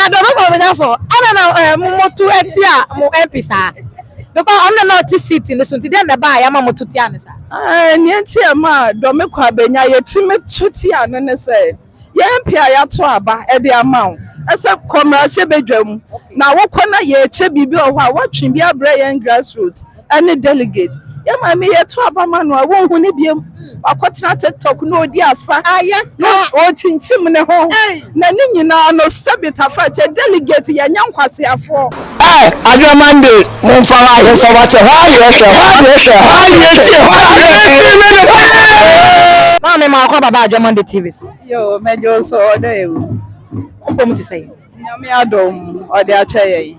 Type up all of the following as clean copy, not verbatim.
na do ko Kwabenya for ana na motu etia mo empisa because I'm not seat in the sunti den na ba ya ma motu tia ne sa Niente ma do me Kwabenya yetime tutia no ne say ye mpia ya to aba e de amount ese commercial bedwam na wokona ye che bibi o ho a watwe bi abra ye grassroots any delegate ye ma me ye to aba ma no a wo hu ne biem akotena TikTok no odi asa no o chinchim ne ho na ni nyina no sabita fa che delegate ye nyankwase afo Adwoa Monday mumfara ye so what ma me ma ko baba Adwoa Monday TV yo mejo so odo ewu ko mu ti say nyame adom ode acha ye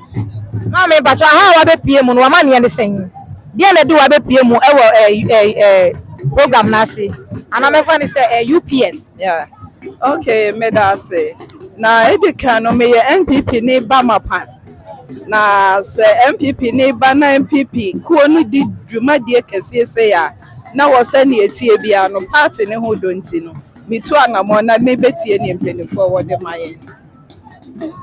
ma me ba ha wa be pie mu no wa ma ne ne sen dia na do wa be pie mu e program na se ana me fa ni say UPS yeah okay me da say na edika no me ye NPP ni ba mapa na se MPP ni ba na MPP ko no di dwumadie kese se ya na wo se ne etie bia no party ne ho donti no mitu anamo na me betie ne mpenifo wo de maye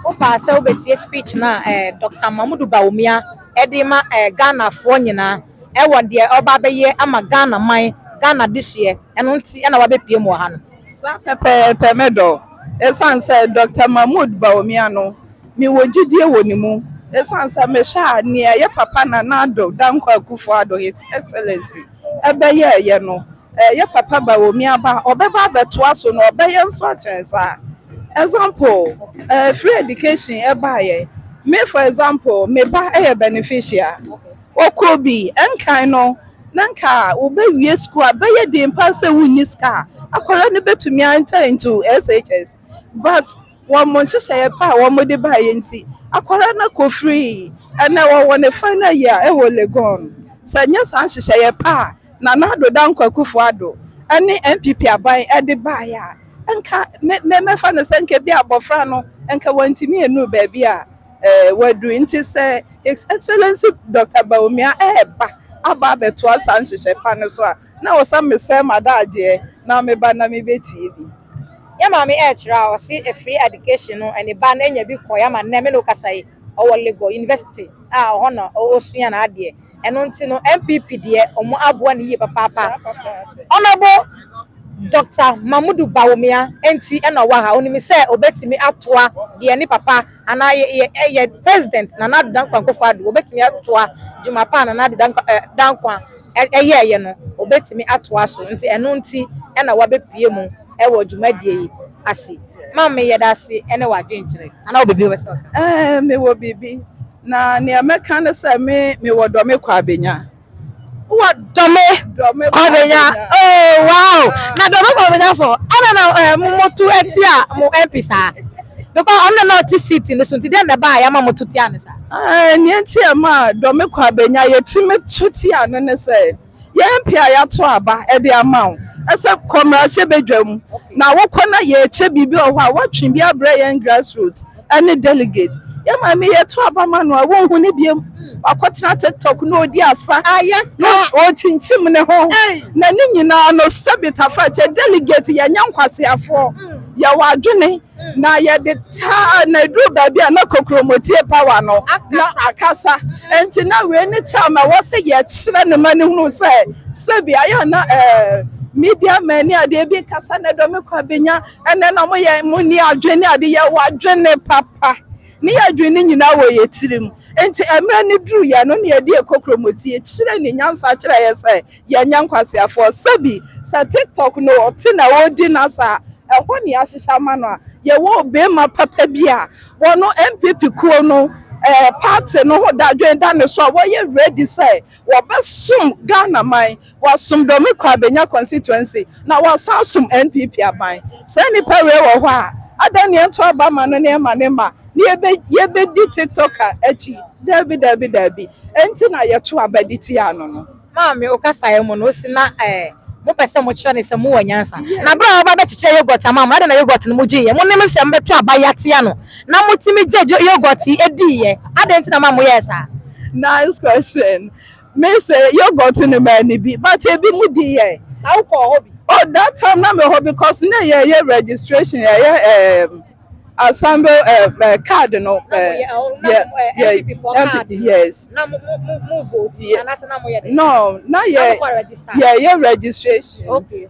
o pa se o betie speech na Dr. MahamuduBawumia edima Ghana fo nyina e wo de oba beye ama Ghana man Ghana this year eno nti na wa be pie mu ha no sa pepe medo esan se Dr. MahamuduBawumia no mi wogidie wonimu esan se me sha ne ye papa na nado danko Akufo-Addo His Excellency ebeye ye no ye papa Bawumia ba obeba beto aso no obeye nso achensa example free education ebaye me for example me ba beneficial okobi enkan no nanka obewie school abeye de mpase wuni ska akwara ne betumi enter into SHS but one month say pa one mo de ba ye nti akwara na ko free and na one final year e wo legon sanya san hye pa na nado danko Akufo-Addo ane MPP aban e de ba ya enka me fa na senke bi abofra no enka wantimi enu ba bia wadu nti say His Excellency Dr. Bawumia ba aba beto asan hye pa no so a na wo sam me say madaje na me ba na me betie bi ya ma me chira o si free education no ene ba na nya bi ko ya ma na me no kasai o Lagos University ho na o sua na ade eno nti no MPP de omo aboa ne yi papa honorable Dr. MahamuduBawumia enti ena wa ha onimi say obetimi atoa de ne papa ana ye president na nadu dankwa Akufo-Addo obetimi atoa juma pa na nadu dankwa ye no obetimi atoa so nti eno nti ena wa be pie mu e wo juma die yi ase ma me ye da se ene wa dwenkyere ana wo bebi we se me wo bibi na ne ameka ne say me wo do me Kwabenya what dome Kwabenya oh wow na dome Kwabenya for ana na motu etia mo empisa because I'm not seat in the sunti den na ba ya ma motu tia ne sa niente ma dome Kwabenya yetime tutia no ne say ye mpia ya to aba e de amount ese commercial bedwam na wokona ye che bibi o ho a watwe bi abra ye grassroots any delegate ye ma me ye to aba ma no a wo hu ne biem akotena TikTok no odi asa no o chinchim ne ho na ni nyina no sabita fa che delegate ye nyankwase afo ye wadwene na ye de ta na dru ba bia na kokromotie power no na akasa enti na we ni time wo se ye kire ne mani hunu se sabia ya na media mani ade bi kasa na do me Kwabenya ene na mo ye mo ni adwene ade ye wadwene papa ni adwene nyina wo ye tirim enti emra ni dru ya no ne de kokromotie kire ne nyansa kire ye se ye nyankwase afo sabi sa TikTok no otina wodi na sa ehwo ne ahihya ma no ye wo be ma papa bia wono MPP kuo no party no ho da dwen da ne so wo ye ready say wo besum Ghana man wasum do me Kwabenya constituency na wasasum NPP aban say ni pa we wo ho a adani ento aba ma no ne ma ne ma ni ye be di TikToker achi dabi enti na ye to abadi ti ano no ma me o kasa ye mo no si na mo pese mo kire ne se mo wanyansa na bra oba be kire yogurt ama ma na yogurt no mo giye mo ne me se mbeto abayate ano na mo timi je yogurt ediye adenti na ma mo yesa nice question me say yogurt no man bi but e bi mu di ye how ko hobby oh that time na me hobby because na ye registration ye assemble card no yes no not yet yeah registration okay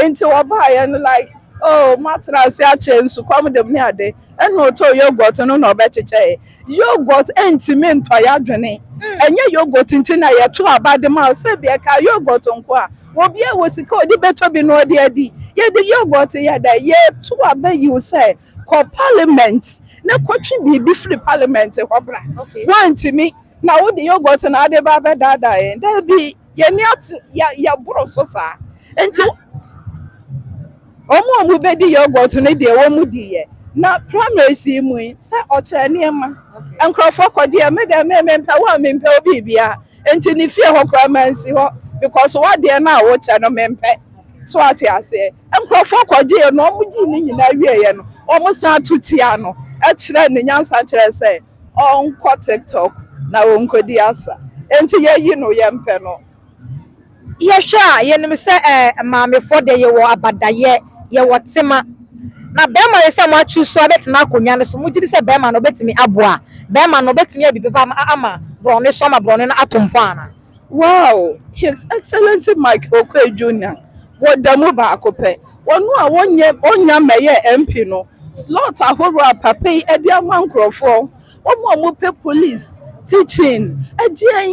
into buy and like oh matras ya change come dem near de and no to yogurt no no becheche yogurt entiment ya dwene enye yogurt ntina ya to abade ma se bia ka yogurt nko a obi e wosika odi beto bi no odi adi ye de yogurt ya da ye to abayi you say ko parliament na kwatwe bibi free parliament kwabra want me na wo de yogurt na ade ba be dada e da bi ye ni at ya buro so sa enti omo bedi yogurt ne de wo mu di ye na primary si mu se oche niema enkrofo kodi e me de me mpa wa me mpa obi bia enti ni fie ho kramansi ho because what de na wo che no me mpa so ati ase enkrofo kodi e no mu gi ni nyina wie ye no omo sa tutia no e kire ne nyansa kire se on ko TikTok na wo nkodi asa enti ye yi no ye mpa no ye sha ye nim se maame for de ye wo abadaye ye wo tema na bema ye se mo achu so abetima akonwa no so mo gidi se bema no betimi aboa bema no betimi abipepa ama brone so ma brone no atompo ana wow his excellency Mike Okwe Junior what damu ba akope wonu a onya meye MP no slot ahoro papa e dia mankrofo omo pe police teaching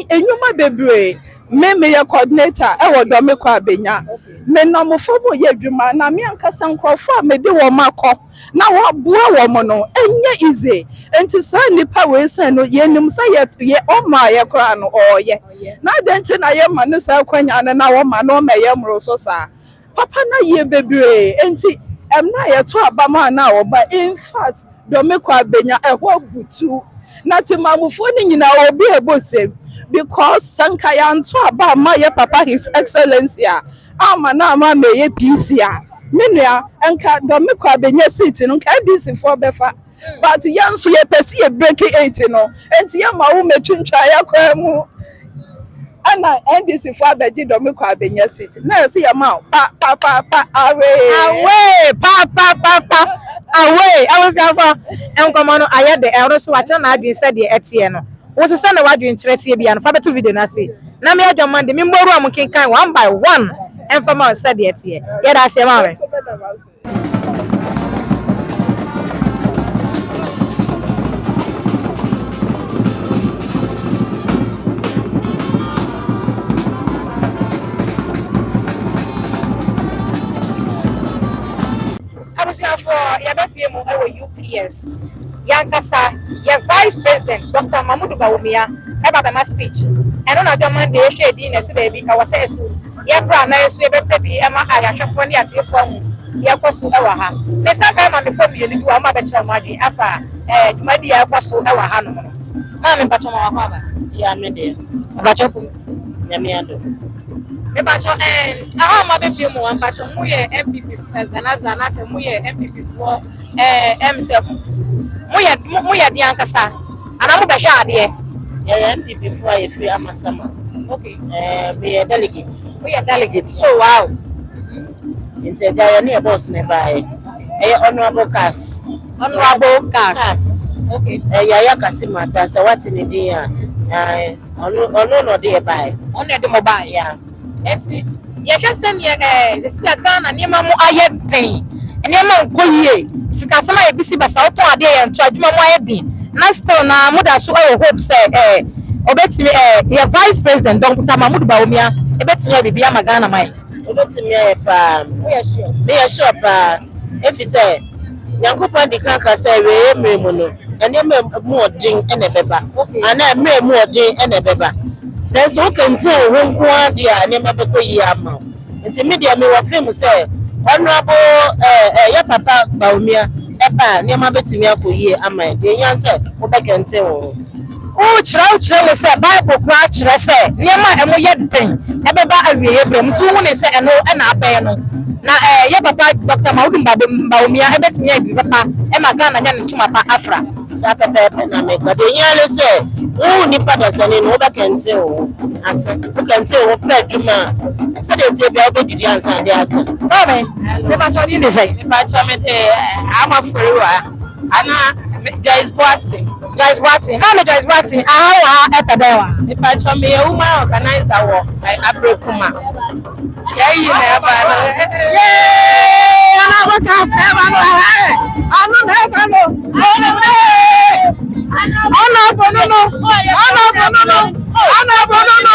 enyuma bebre me ye coordinator e wo do me Kwabenya me na mo fomo ye dwuma na me ankasa nkrofo a me de wo makọ na wo boa wo mo no enye easy enti sa nipa we sen no ye nim sa ye o ma ye kra no oye na denti na ye ma ne sa kwanya na wo ma no me ye mro so sa papa na ye bebre enti na ye to abama na wo ba in fact do me Kwabenya e ho butu na timamufo ni nyina obi ebose because sankaya nto aba ma ye papa his excellency ama na ama me ye PC menua enka do me Kwabenya seat no ka DC for befa but yanso ye pesi ye break 8 no enti ye ma wo metwintwa ya kwa mu ana NDC for abeji do me Kwabenya seat na ye ya ma pa away pa away I was for enkomo no aye de ero so wacha na adwen se de etie no wo so se na wadwen kire tie bia no fa beto video na se na me adwon de me mboru am kenkan one by one enfama se de etie ye da se ma we for yabepiem UPS yankasa your vice president Dr. MahamuduBawumia eba be ma speech eno na demand dey share di na se dey bi awase esu ye bra na esu e be bi e ma ayahwefo ne atefo mu ye kwaso e wa ha me sa kai ma me fo mi ni wa ma be kira ma dwen afa dwumadi ya kwaso e wa ha no ma me pato ma wa kwa ba ya me de ba chopo ya me ando me bacho aha ma be piem wa bacho mu ye MPP organizer na se mu ye MPP for MSF mu ye di ankasa ana mu be hwa ade ye MPP for ye free amasama okay me ye delegates we ye delegates oh wow into jaya ne boss ne bae honorable Cass okay ya kasimata se what ni di ya ono no de bae ono de mo bae ya enti ye hwese ne se Ghana ne ma mu aye den ne ma nkoyie sika sama ye bisi basa oton ade ye nto adwuma mu aye bin na still na muda so hope say obetimi ye vice president Dr. MahamuduBawumia ebetimi ya bibia magana mai obetimi ya pa we are sure pa if you say Nyankopon di kan ka say we emremu no ene mu odin ene beba ana emremu odin ene beba then so can say won ko ade a ne mabeko yi ama nti media me wa film say honorable ya papa Bawumia eba ne mabetimi akoyi ama de nyanse obekente wo o chira mo say bible kura chira say ne ma emo ye den ebeba awie ebrem tu hu ne say eno na aben no na ya papa Dr. MahamuduBawumia ebetimi abi papa e ma Ghana nya ne tuma pa afra sa pepe na me ko de nyale say o nipa da sane no obekente wo ase obekente wo pra dwuma se de tie bia obedidi ansa de ase o me me ba to di ne say me ba to me de amafori wa Ana Joyce Boating. Joyce Boating. Mama Joyce Boating. Aha epedewa. Ipacho me a woman organizer wo Abrekuma. Yeah, you never know. Yay! Ana podcast never know. Ana never know. Ana bonono. Ana bonono. Ana bonono.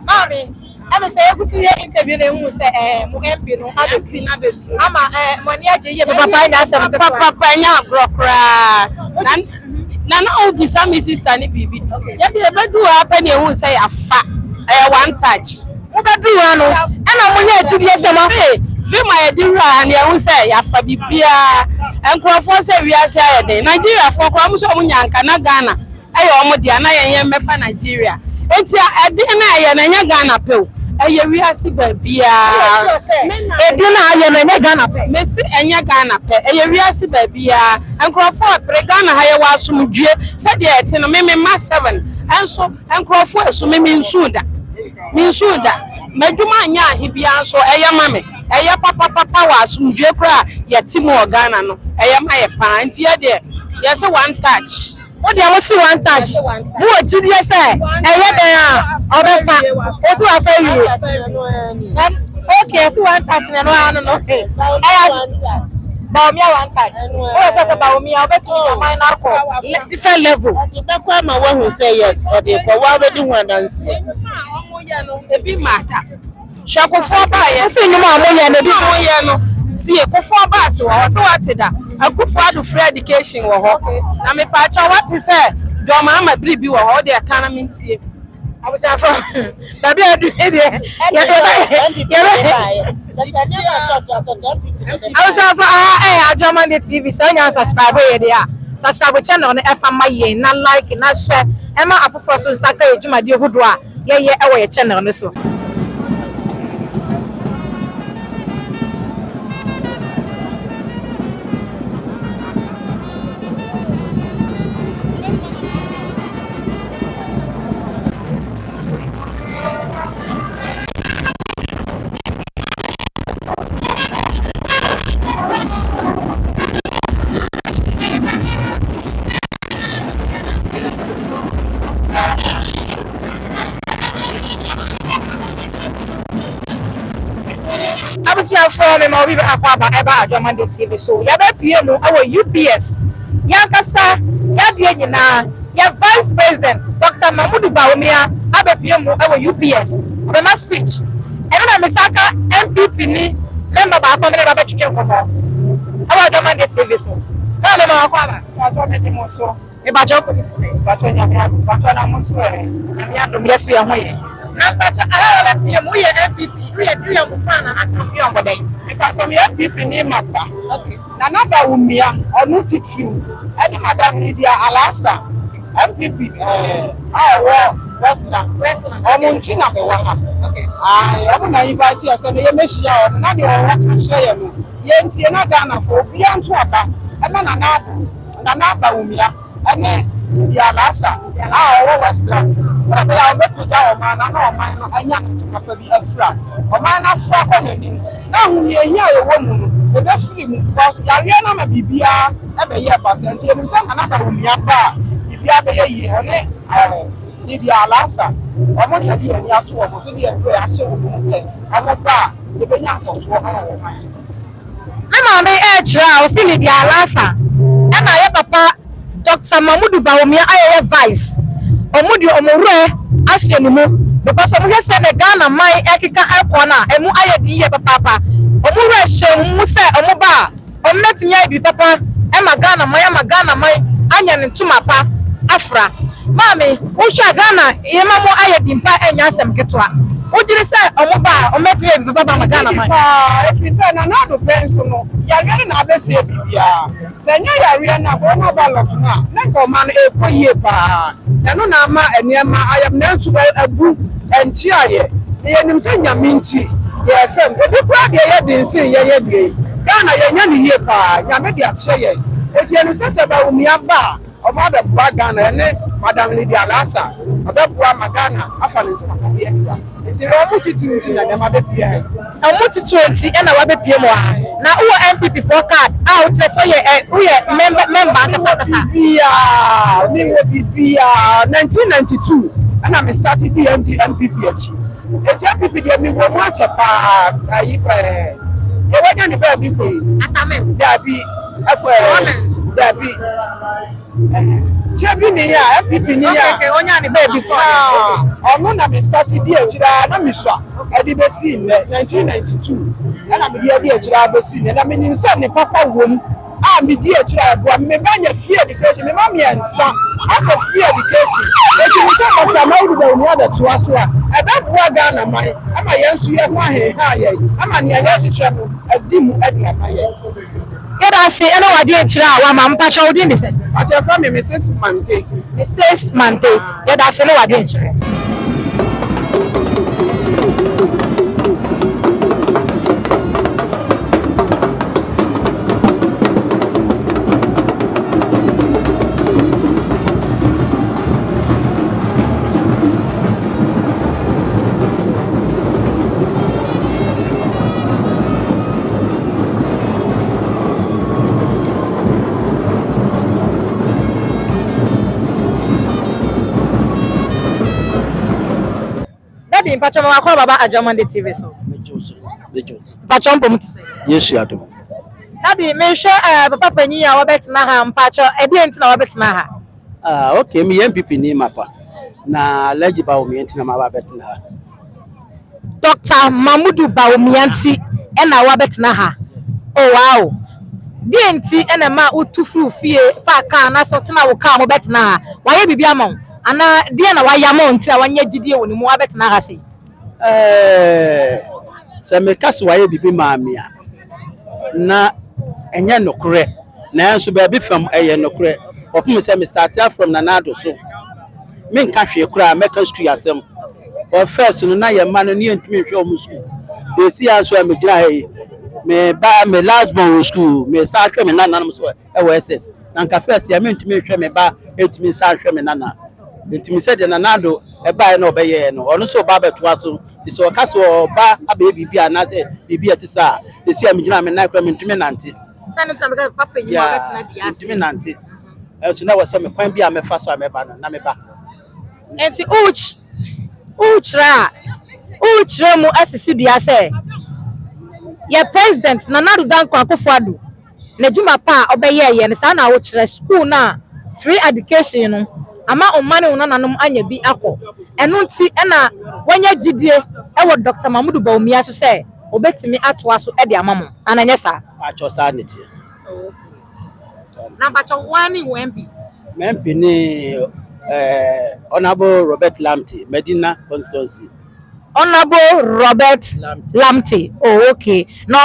Mommy, I'm say you see interview dem say mo MP no ama money aje papa nya Asem papa nya grokra na obi sa me sister ni bibi ya de bedu apa ne hu say afa one touch mo bedu ano ana mo nya atidi Asem fi ma di ra ne hu say afa bibia enkrofo say wiase ayede Nigeria for kwa mo so mo nyanka na Ghana ayo omo dia na yen mefa Nigeria enti ade na aye na nya Ghana pew eye wiase babia edi na aye na nya Ghana pe me si enya Ghana pe eye wiase babia enkrofo pre Ghana ha ye wasumdue se de eti no me ma 7 enso enkrofo eso me nsuda meduma anya ahibia so eye mame eye papa wasumdue kra ye ti mo Ghana no eye ma ye pa enti ye de ye se one touch o de am see one touch mo atidi say eye den a obefa o ti wa fa wi okay see one touch na no Bawumia one touch o say Bawumia obeti na mine na ko different level the kwa ma who say yes or the kwa wa be di ho dance omo ye no ebi mata shakofo ba ye say nyuma amoye na bi mo ye no tie kofo ba se wo se wateda akufo adu free education wo ho na me pa cha what say do ma bribi wo ho de kana mintie abusa for baby adu e abusa for Adwoa the TV so nya subscribe ye de a subscribe channel no e fa ma ye na like na share e ma afoforo so start ejuma de hodo a ye e wo ye channel no so Abusia for me ma obi akwa ba eba Adwoa the TV so ya be pie mu awo UPS ya kasa ya bie nyina ya vice president Dr. MahamuduBawumia abe pie mu awo UPS be ma speech eno na mesaka MPP ni member ba akwa me ba twetwe nkomo awo Adwoa the TV so na me ma akwa ba Adwoa me mo so e ba jo politics ba to nya ba to na mo so na me adom yesu ya ho ye na sacha ala pie mu ye MPP we do your fan and ask you on boday Because from your people name mapa. Okay. Nana Bawumia or Nutitu. Any Madam Lydia Alasa. MPP. Westland. Or Munchina Bewaha. Okay. I am not invited us and you may share. Not your work share. Yenti na Ghana for beyond Twaba. And Nana Bawumia. And then Lydia Alasa. Westland. But I will make our man and our man and young to be a flag. A man of flag on it. Now we are here a woman. The best film because Yariana may be beer every year, but and some another woman. If you have a year on it, Lydia Alasa. I'm not here and you have to almost in the way I saw say, I'm not bad. The Benyakos walk on. I'm a edge, see Lydia Alasa. And I papa Dr. MahamuduBawumia I advice. Omudi omure ashe ni mu because omuhe se the Ghana mai ekika ekona emu ayedi ye papa omure hye mu se omuba ommetimi ai bi papa e ma Ghana mai anya ne ntuma pa afra Mami, Usha Ghana, Yamamo Ayadimpa and Yasem Ketwa. What did you say? Omoba, Ometri, Baba Ghana. If you say another pencil, you're getting a best ya. Senya Yariana, Bona Balafna, Nako man, a poyepa. Nanama and Yama, I am not to a book and Chia. The enemy saying Yaminti. Yes, and the crowd didn't say Ghana, Yanni Yepa, Yamedia Cheye. It's Yanni says about Miaba, or Mother Bagana, and Madame Lydia Lassa, about Magana, I found into my fiesta. It's a multitude in the Mother Pierre. A multitude and a Wabbe Pimo. Now, who MPP for card out, so we are member, yeah, me will be 1992, and I'm started the MPPH. It's MPP, me will watch a part. I wasn't a baby. There be Chabinia, MPP, baby. I'm not started the Chira, at the Bessin, 1992, and I'm the Chira Bessin, and I'm in Sunday Papa Womb. I'm the dear child, but me banya free education, me mommy and son. I got free education. If you say what I'm out about the other to us, I bet what Ghana, I'm a young sweet, my hair, I'm a young channel, a dim at my head. Get us say, I know I didn't try one man, Pacha didn't say. But your family, Mrs. Mante. Mrs. Mante, get us say, no, I didn't try. Pachama kwa baba Adwoa de TV so. Pachom pom ti say. Yes, you are. Daddy, me hwe papa panyi a wobetena ha mpacho e bi enti na wobetena ha. Okay, me MPP ni mapa. Na likee Bawumia ntina ma wabetena ha. Dr. MahamuduBawumia nti e na wobetena ha. Oh wow. Di enti e na ma utufuru fie fa ka na so tena wo ka mo betena ha. Waye bibia ma ana di na wayama nti a wanya gidie woni mu wabetena ha sei. Se me kasi waye bibi maamia na enye nokre na enso ba bi fam eye nokre ofum se me start from nanado so me nka hwe kura meka street asem o first no na ye ma no ne ntumi hwe o mu school se si aso me gira he me ba me last born school me start hwe me nana no so e wo ss na nka first ya me ntumi hwe me ba etumi start hwe me nana ntumi se de nanado e ba na obeye no ono so ba beto aso ti so ka so ba aba bibi ana se bibi atisa esi am gina me na kra me ntumi nante Sane so me papa yi ma betina dia ase ntumi nante so na wase me kwan bi a me fa so a me ba no na me ba enti uchra mu asisi bia se ya president Nana Danko Akufo-Addo na juma pa obeye ye ne sa na uchra school na free education no ama omane wona nanom anya bi akọ eno nti na wanya gidie e wo Dr. MahamuduBawumia so se obetimi atoa so e de amamo ananye sa acho sa neti na bacho wani wempi mempi ni honorable Robert Lamte Medina constituency Honorable Robert Lamte. Oh okay no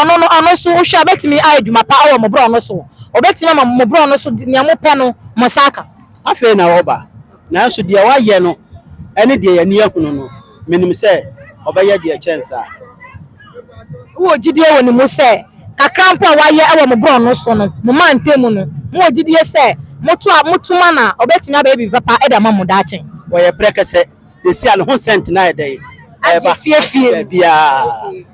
so wo hwa betimi ayeduma pa awo mo bro no so obetimi mo bro no so nia mo pe no mosaka afi na oba na so de wa ye no ene de ye ni akunu no menim se obeye de chance a wo gidie woni mo se kakrampo a wa ye awo mo bro no so no mo mantemu no mo gidie se motuma na obetimi ababy papa e da mamu da chen wo ye prekese se si al 100 na e dey ba fie bia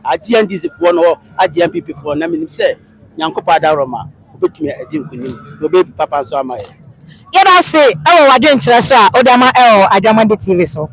agndc fo no agmpp fo na menim se nyankopa da roma obetumi adi nkunim no baby papa so amaye yeda say ewo wadwe nkyere so a odama Adwoa de TV so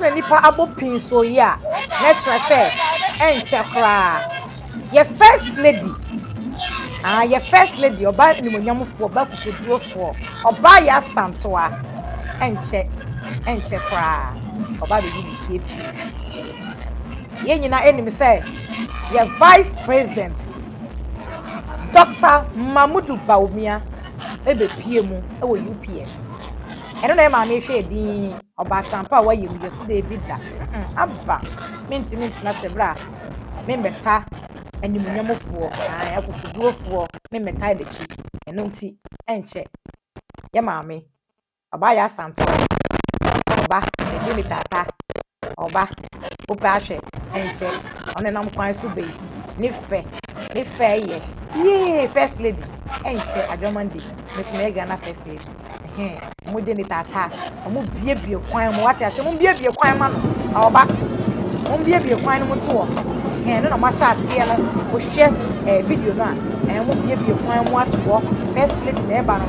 na nipa abo pin so ya let's say enche kra your first lady your first lady oba ni monyamfo oba kukuduofo oba ya santoa enche kra oba be bi tie ye nyina enim say your vice president Dr. MahamuduBawumia ebe pie mu e wo UPS eno na ma me hwe din oba sampa wa yim just dey bi da abba minti na sebra me meta ani munyamofo akukuduofo me meta de chi eno nti enche ya maame oba ya sampa oba e bi tata oba opa ahwe enche one na mkwan so be ni fe ye first lady enche ajomandi me Ghana first lady mo de ni tata mo bie kwan mo wate ase mo bie kwan ma no oba mo bie kwan no mo to no na ma sha ase no o hwe video no a mo bie kwan mo ato first lady na e ba no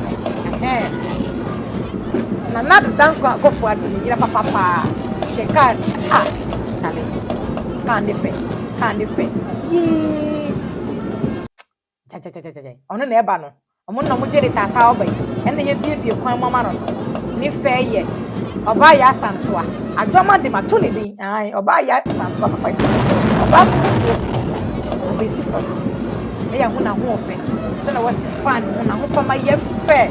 na nadu dan ko fu adu ni papa sheka chale kan de fe ja ono na e ba no omo na mo je ni tata oba ene ye bie kwan mama no ni fe ye oba ya santoa adwoma de ma to ne din oba ya santoa papa oba obesi fa me ya hu na hu ofe se na wasi fan hu na hu fa ma ye fe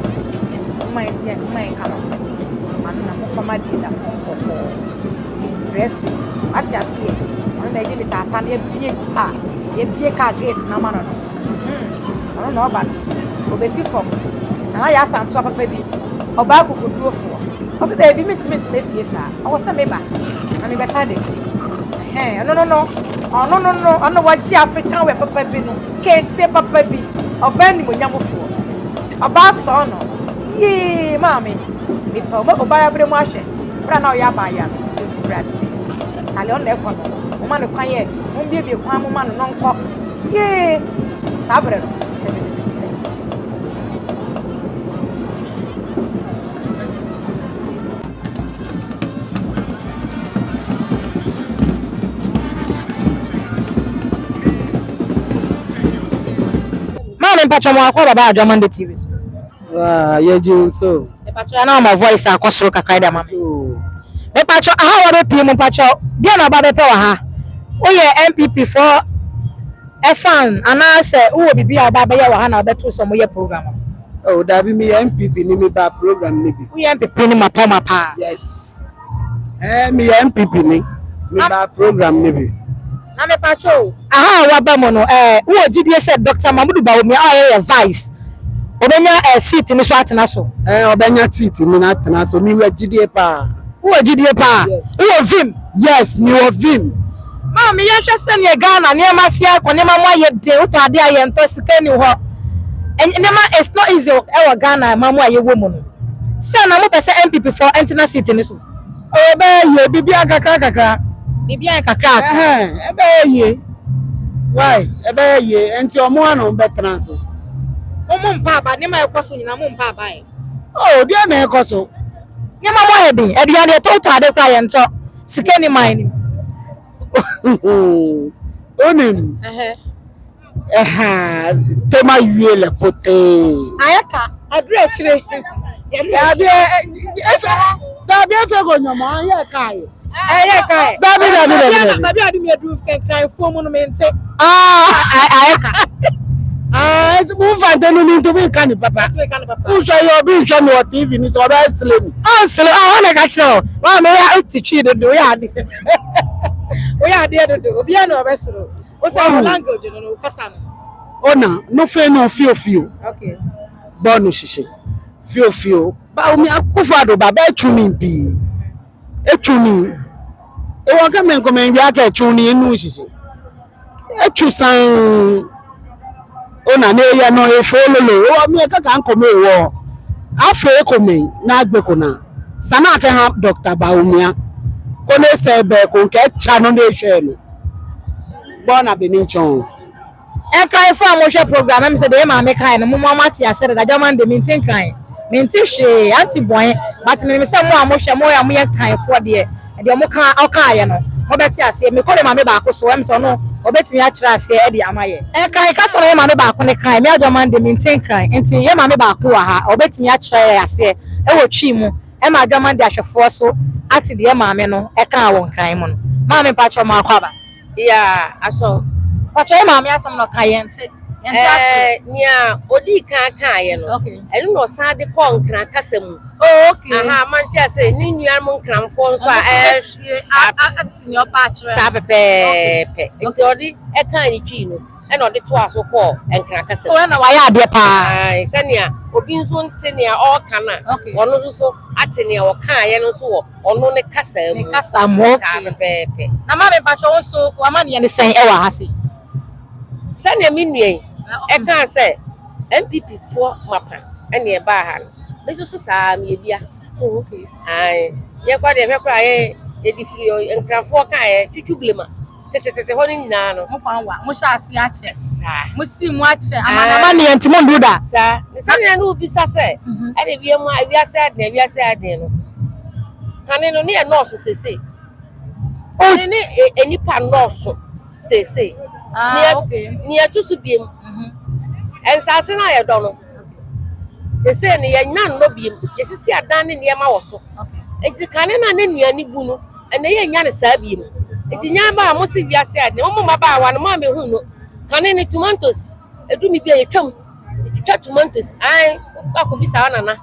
mai kana anu na hu fa ma de da ko dress ati asie ono na je ni tata na ye bie ka gate na ma no ono na oba obesi fa na ya santoa papa bi oba kukuduofo o se dey bi meet na fie sa o se me ba na me beta de chi no ono wa ji African we papa bi no kente papa bi oba ni monyamofo oba so no ye mami me pa oba ya bre mu ahwe bra na o ya ba ya no bra ti ale on na ekọ no mo ma no kwan ye mo bie kwan mo ma no nko ye sabre no Mpacho mo akwa baba Adwoa Monday TV. Ye ji so. Mpacho na my voice akosoro kakra da mama. Mpacho aha wa be pie mo mpacho. Dia na baba pe wa ha. O ye MPP for fan ana se wo bibia baba ye wa ha na obeto so mo ye program. Oh, da bi mi MPP ni mi ba program ni bi. Wo ye MPP ni mapa. Yes. Mi MPP ni mi ba program ni bi. Na me pacho aha wa ba mo no wo gidie said Dr. MahamuduBawumia ye vice obenya seat ni so atena so Obenya seat ni na atena so mi wa gidie pa wo vim yes mi wo vim ma me ye hwe se ne Ghana ne ma sia ko ne ma mo aye de uto ade aye nto sika ni ho ne ma it's not easy e Ghana ma mo aye wo mu no se na mo pese MPP for antenna seat ni so obe ye bibia kakra bibia kakra ebe ye why ebe ye enti omo anu betran so mo mpa ba ne ma ekoso nyina mo mpa ba e oh dia na ekoso ne ma mo edi ade to ade kwa ye nto sika ni man ni onim tema wie le pote ayaka adure chire dabi efe go nyoma ye kai Baby adi me do can cry for monument. Ayaka. It's move and then you to be canny papa. Who show you be show me what TV ni so be slim. Slow. I want to catch now. Wa me ya teach do ya adi. We are there do. Obi na obesro. O say language no kasa no. Ona no fe no fio. Okay. Bonu shishe. Fio. Ba omi akufado baba echumi bi. Echumi. E won ka men komen wi aka echuni enu shishe. Echusan. Ona na ye no e fololo. O mi ka kan kome wo. Afa ekome na agbeko na. Sana aka ha Dr. Bawumia. Kone se be ko nke cha no na ehwe no. Bona beninchon. E cry for mo hwe program am say dey ma me kai no mo mati asere da Adwoa Monday maintain kai. Maintain she anti boy but me say mo hwe mo ya mo ye kai for de de omo kan oka ye no obeti ase me kole mame ba ko so em so no obeti mi akira ase e de amaye kan ka so ye mame ba ko ne kan me adwoman de maintain kan enti ye mame ba ko wa ha obeti mi akira ase e wo twi mu e ma adwoman de ahwefo so ati de ye mame no e kan won kan mu no mame pa cho ma kwa ba ya aso pa cho ye mame asem no kan ye enti nya odi kan ye no enu no san de ko nkran kasam oh okay aha man che say ni nua mo nkranfo nso ati ni opa akira sa pepe nti odi e kan ni twi no e na odi to aso ko nkran kasam o na wa ya ade pa ai sania obi nso nte ne o kana ono nso so ate ne o kan ye no so wo ono ne kasam sa pepe na mame pa cho so wa ma ne sen e wa ha se sania mi nua e kan say MPP for mapa ene e ba ha no besusu saa me bia oh okay ai ye kwa de hwekra ye di free enkrafo kan ye tutublema tete ho ni nyina no mo kwan wa mo sha ase ache saa mo si mu ache amana ne enti mo nduda saa ne sania no bi sa se ene bia mu wi ase ade no kane no ne e nurse sese kane ne enipa nurse sese okay ni atusu biem ensase na ye do no sese ne ye nyan no biem esisi adan ne ne ma wo so enti kane na ne nuani bu no ene ye nya ne saa biem enti nya ba mo si wiase ade mo ma ba wa no ma me hu no kane ne tomatoes edumi bia ye twam twa tomatoes ai akọ bi sa nana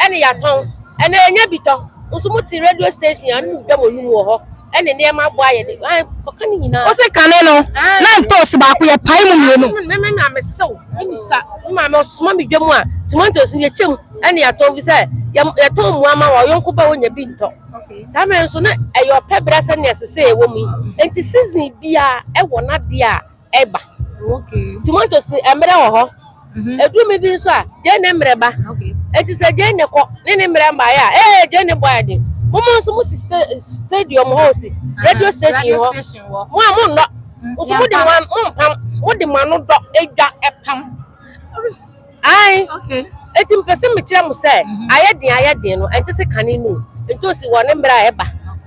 ene ya ton ene enya bito nso mo ti radio station anu dwa mo num wo ho ene ne ma bo aye de ai kokane nyina o se kane no na ntos ba ko ye pai mu mienu me na me sew imisa ma me osuma me dwam a tomatoes ye chem ene ya ton vi se ya ton mu ama wo yonko ba wonya bi nto sa me nso na eyo pebra se ne sese e wo mu enti season bia e wo na de a eba okay tomatoes emre wo ho edu me bi nso a je ne emre ba enti se je ne ko ne emre ba ya je ne boy de mo nso mo stadium house radio station ho mo am no nso mo de man mo pam mo de man no do edwa epam ai okay eti mpese me kire mo se aye den no enti se kane no enti osi wo ne mra eba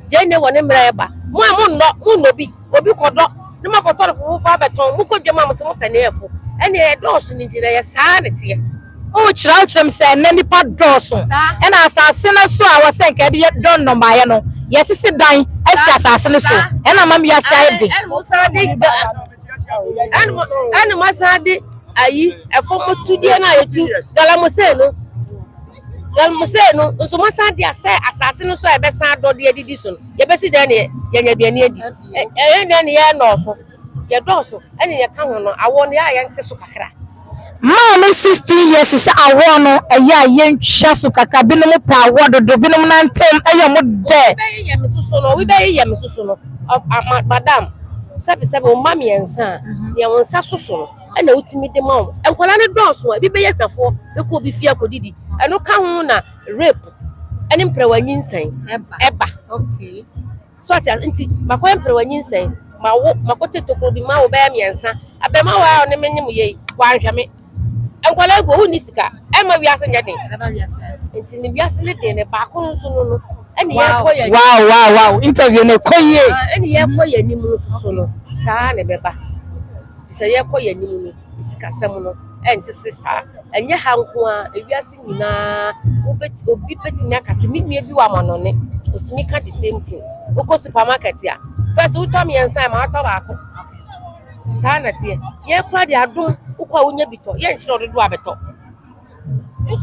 je ne wo ne mra eba mo am no bi obi kodo ne makoto fufu fa beton mo kodwa mo se mo pene efo ene e do so ni dire ye saa ne tie o chira me say na nipa doso e na asase na so a wo se nke de don no maye no yesisi dan esi asase ne so e na mam ya sai de ene mo sa de ayi efo mo tudie na yetu galamose no nso mo sa de asase no so e be sa do de adidi so ye be si dan ne ye nya biane adi ye ne ye no so ye doso ene ye ka ho no awo ne ya nte so kakra ma 16 years is awo no eya yentwa so kaka binum pa awo dodo binum na ntem eya mo de ye me susu no we be ye me susu no of madam sabi o mami ensa ye won sa susu no e na utimi de ma o enkola ne doso bi be ye hwefo be ko bi fia kodidi eno ka ho na rape ene mprewanyi nsan eba okay so ati nti makwa mprewanyi nsan makote tokoro bi ma wo be miensa abema wa ne menyim ye wa nhweme enkwala go hu ni sika e ma wiase nya den enti ni wiase le den ne ba ko nso no ene ye koye wow interview ne koye ene ye koye ni mu so no saa ne beba fisa ye koye ni mu sika sem no enti se saa enye hanko a wiase nyina obi peti mi akase mi nua bi wa manone otimi ka the same thing oko supermarket ya first we tom yensa ma to ba ko saa na tie ye kura de adom ukwa wonya bito ye nchiro dodo abeto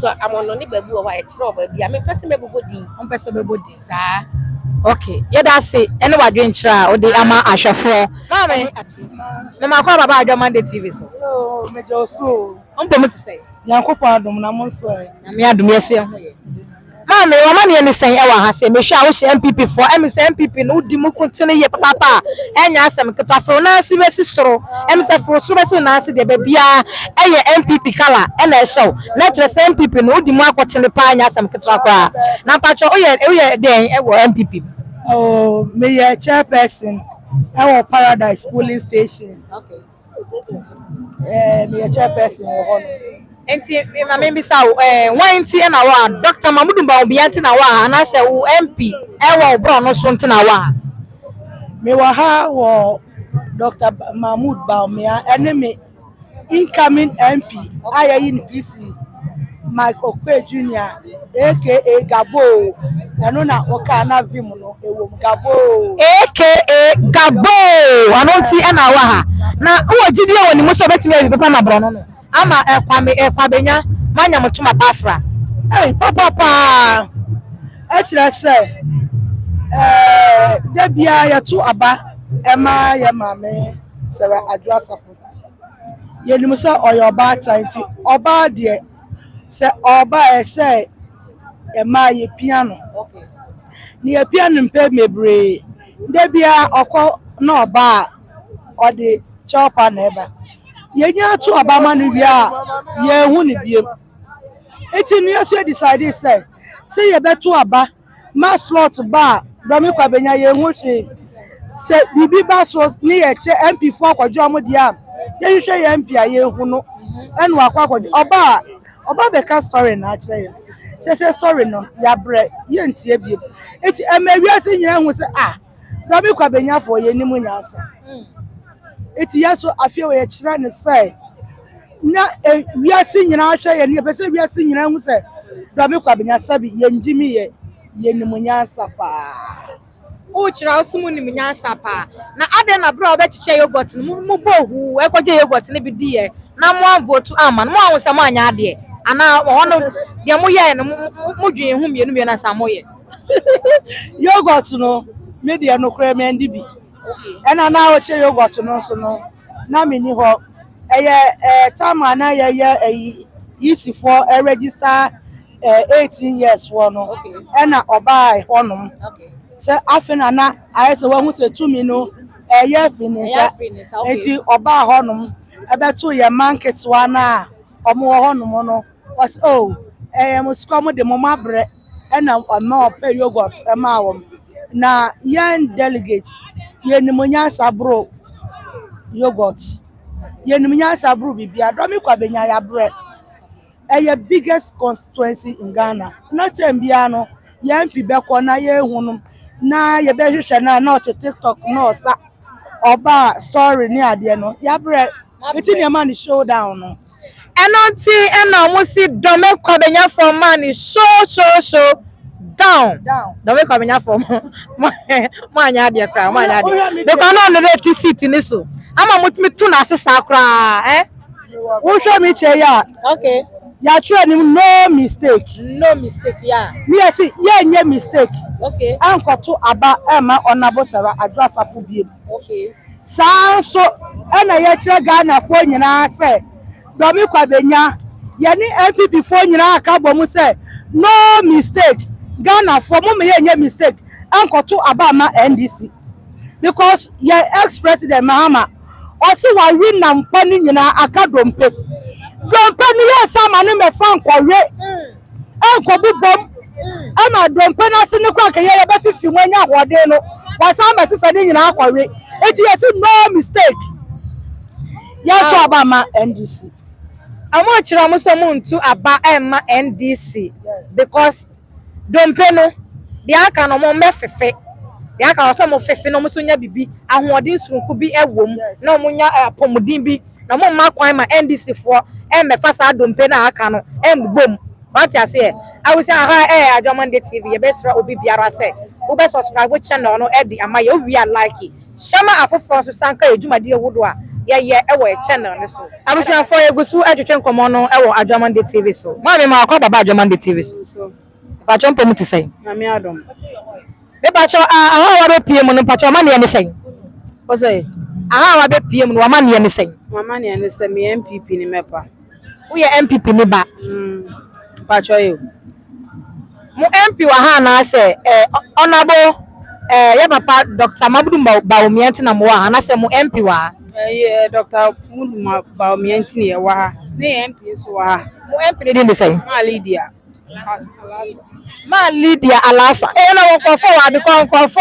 so amono ne babu wa ye chiro ba bia me pese mebobodi on pese mebobodi saa okay ye da say ene wadwe nchira o de ama ahwefo me makwa baba adwoman de TV so oh me jo so on po me to say yankopon adom na mo so na me adom yeso ye ho ye mama wa mane ne sen e wa ha se me hwa wo hye MPP for se MPP no di mu kontene ye papa enya asem ketafo na si besi soro se fo soro besi na si de ba bia eye MPP kala e na ehyew na kire se MPP no di mu akotene pa enya asem ketwa kwa na pacho oye den e wo MPP oh me ye chairperson I want Paradise polling station. okay Me ye chairperson wo ho enti mama bi sa wan ti na wa Dr. MahamuduBawumia ti na wa ana se wo MP ewo obro no so nti na wa Me wa ha wo Dr. MahamuduBawumia ene me incoming MP ayayi ni PC Mike Okwe Junior aka Gabo eno na oka na vim no ewo Gabo aka Gabo ano nti na wa ha na wo gidi wo ni mo so betimi abi papa na bro no ama Kwabenya manya mutuma bafra papa e kire se da bia ya to aba ema ya mame sera Adwoa Safo ye nim so oyoba tanti oba de se oba se ema ye piano ni ye piano mpe mebre da bia okọ na oba o de chopa na eba ye nya to aba ma no bia ye hu ni biem eti no yeso decide say ye beto aba ma slot ba Dami Kwabenya ye hu hwe se bibi ba so ni ye che MP fo akwadwo am dia ye hwe ye MP aye hu no enu akwadwo oba be ka story na akire ye se story no ya bre ye ntie biem eti emawiase nyina hu se Dami Kwabenya fo ye nimu nyansa eti yeso afie we ye kire ne say na wiase nyina hwe ye ne pese wiase nyina hu se Dami Kwabenya sabi ye njimi ye nimu nyansa pa o chira osumu ni nyansa pa na ade na bro obechiche yogurt mu bohu ekwaje yogurt ni bidiye na mo vote ama mo anwo se mo anya ade ana wono de mo ye no mo dwen hu mienu na samo ye yogurt no media no kra me ndi bi ena na wo che yogurt no so no na me ni ho eye time na ye easy for register 18 years for no ena oba honum se afena na ayese wa hu se tumi no eye finisa eti oba honum ebeto ye market wa na omo honum no was muskom de mo mabre ena ma pay yogurt ema wom na yan delegates ye nimonya sabro yogurt ye nimonya sabro bibia Dami Kwabenya ya bre eye biggest constituency in Ghana not mbia no ye MP beko na ye hunu na ye be hwehwe na not TikTok no sa oba story ni ade no ya bre eti ne man showdown no eno nti ena mo si Dami Kwabenya for man show down Dami Kwabenya for mo anya ade kra mo anya ade because no no seat ni so ama mutimi tu na asesa kra wo show me che ya okay ya try ni no mistake yeah me say ye nye mistake okay ankoto aba ema onabo sera Adwoa Safo biem okay so ena ye kire Ghana fo nyina se Dami Kwabenya ye ni MPP fo nyina aka bomu se no mistake Ghana fo mo me ye nye mistake ankoto aba ma NDC because ye ex president Mahama osi wa win na mpani nyina aka dompe ni ye sama ni me fan kwawe enko bi bom ama dompe na se ne kwa ka ye be fifi nwanya hode no wasamba sisa ni nyina kwawe eti ye si no mistake ya to aba ma NDC amo chira mo so mo ntu aba ema NDC because dompe no de aka no mo mefefe de aka so mo fefe no mo so nya bibi ahoɔden surunku bi ewom na mo nya apomudin bi na mo ma kwan ma NDC fo mefa sa dompe na aka no mbom what you say I will say Adwoa TV ye best obi biara say wo be subscribe channel no e di ama ye wi like shama afoforo so sanka edwumade ewodo a ye ewo channel ne so abusia for egusu adwetwe nkomo no ewo Adwoa TV so ma me ma akọ baba Adwoa TV so ba chompo muti say na me adom me ba cho aha wa be piem no pa cho ma ne say o say aha wa be piem no ma ne say mama ne ne say me MPP ni mepa wo ye MPP ni ba pa cho you mu MP wa ha na say honorable ya papa Dr. MahamuduBawumia nti na mo wa na say mu MP wa Dr. MahamuduBawumia nti ne wa ha ne MP so wa ha mu MP ne din say ma Lydia Alasa na wo ko fo wa bi ko fo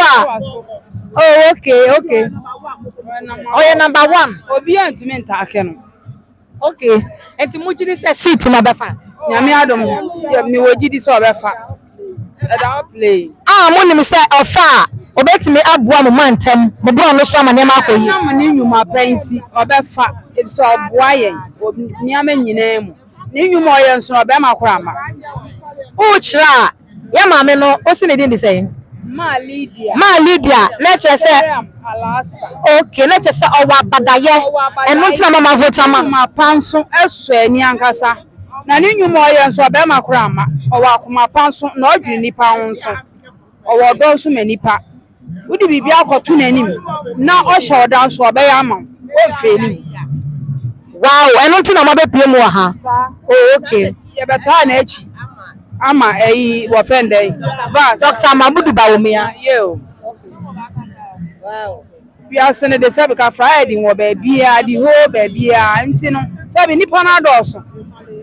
oh okay oh yeah number 1 obi antumi ntake no Okay. Enti mo gidi say seat na befa. Nyame adom. Me wogidi so obefa. E da play. Ah, mo nim say ofa obetimi aboa mo mantem. Mo bro no so amane ma akoyi. Na mo ni nwuma penti obefa. E so oboa yen. Niam nyina mu. Ni nwuma oyen so obema korama. Uchra ya maame no o si ne din di say. Ma Lydia. Ma Lydia, na che say Alasa. okay, na che say owa badaye. Eno ntina mama vota ma. Ma panso eso ani ankasa. Na ni nwuma oyen so obema korama. Owa akoma panso na odwini nipa ho nso. Owa odo so manipa. Udi bibi akoto nanim na o show down so obeya ama. O feli. Wow, eno ntina ma be pie mu ha. Oh, okay. Ye beta na echi. Ama wo friend dey. Bas. Dr. MahamuduBawumia. Yo. Wow. We are sending the Sabika Friday wo baby a the whole baby a nti no. Sabi nipa na adoso.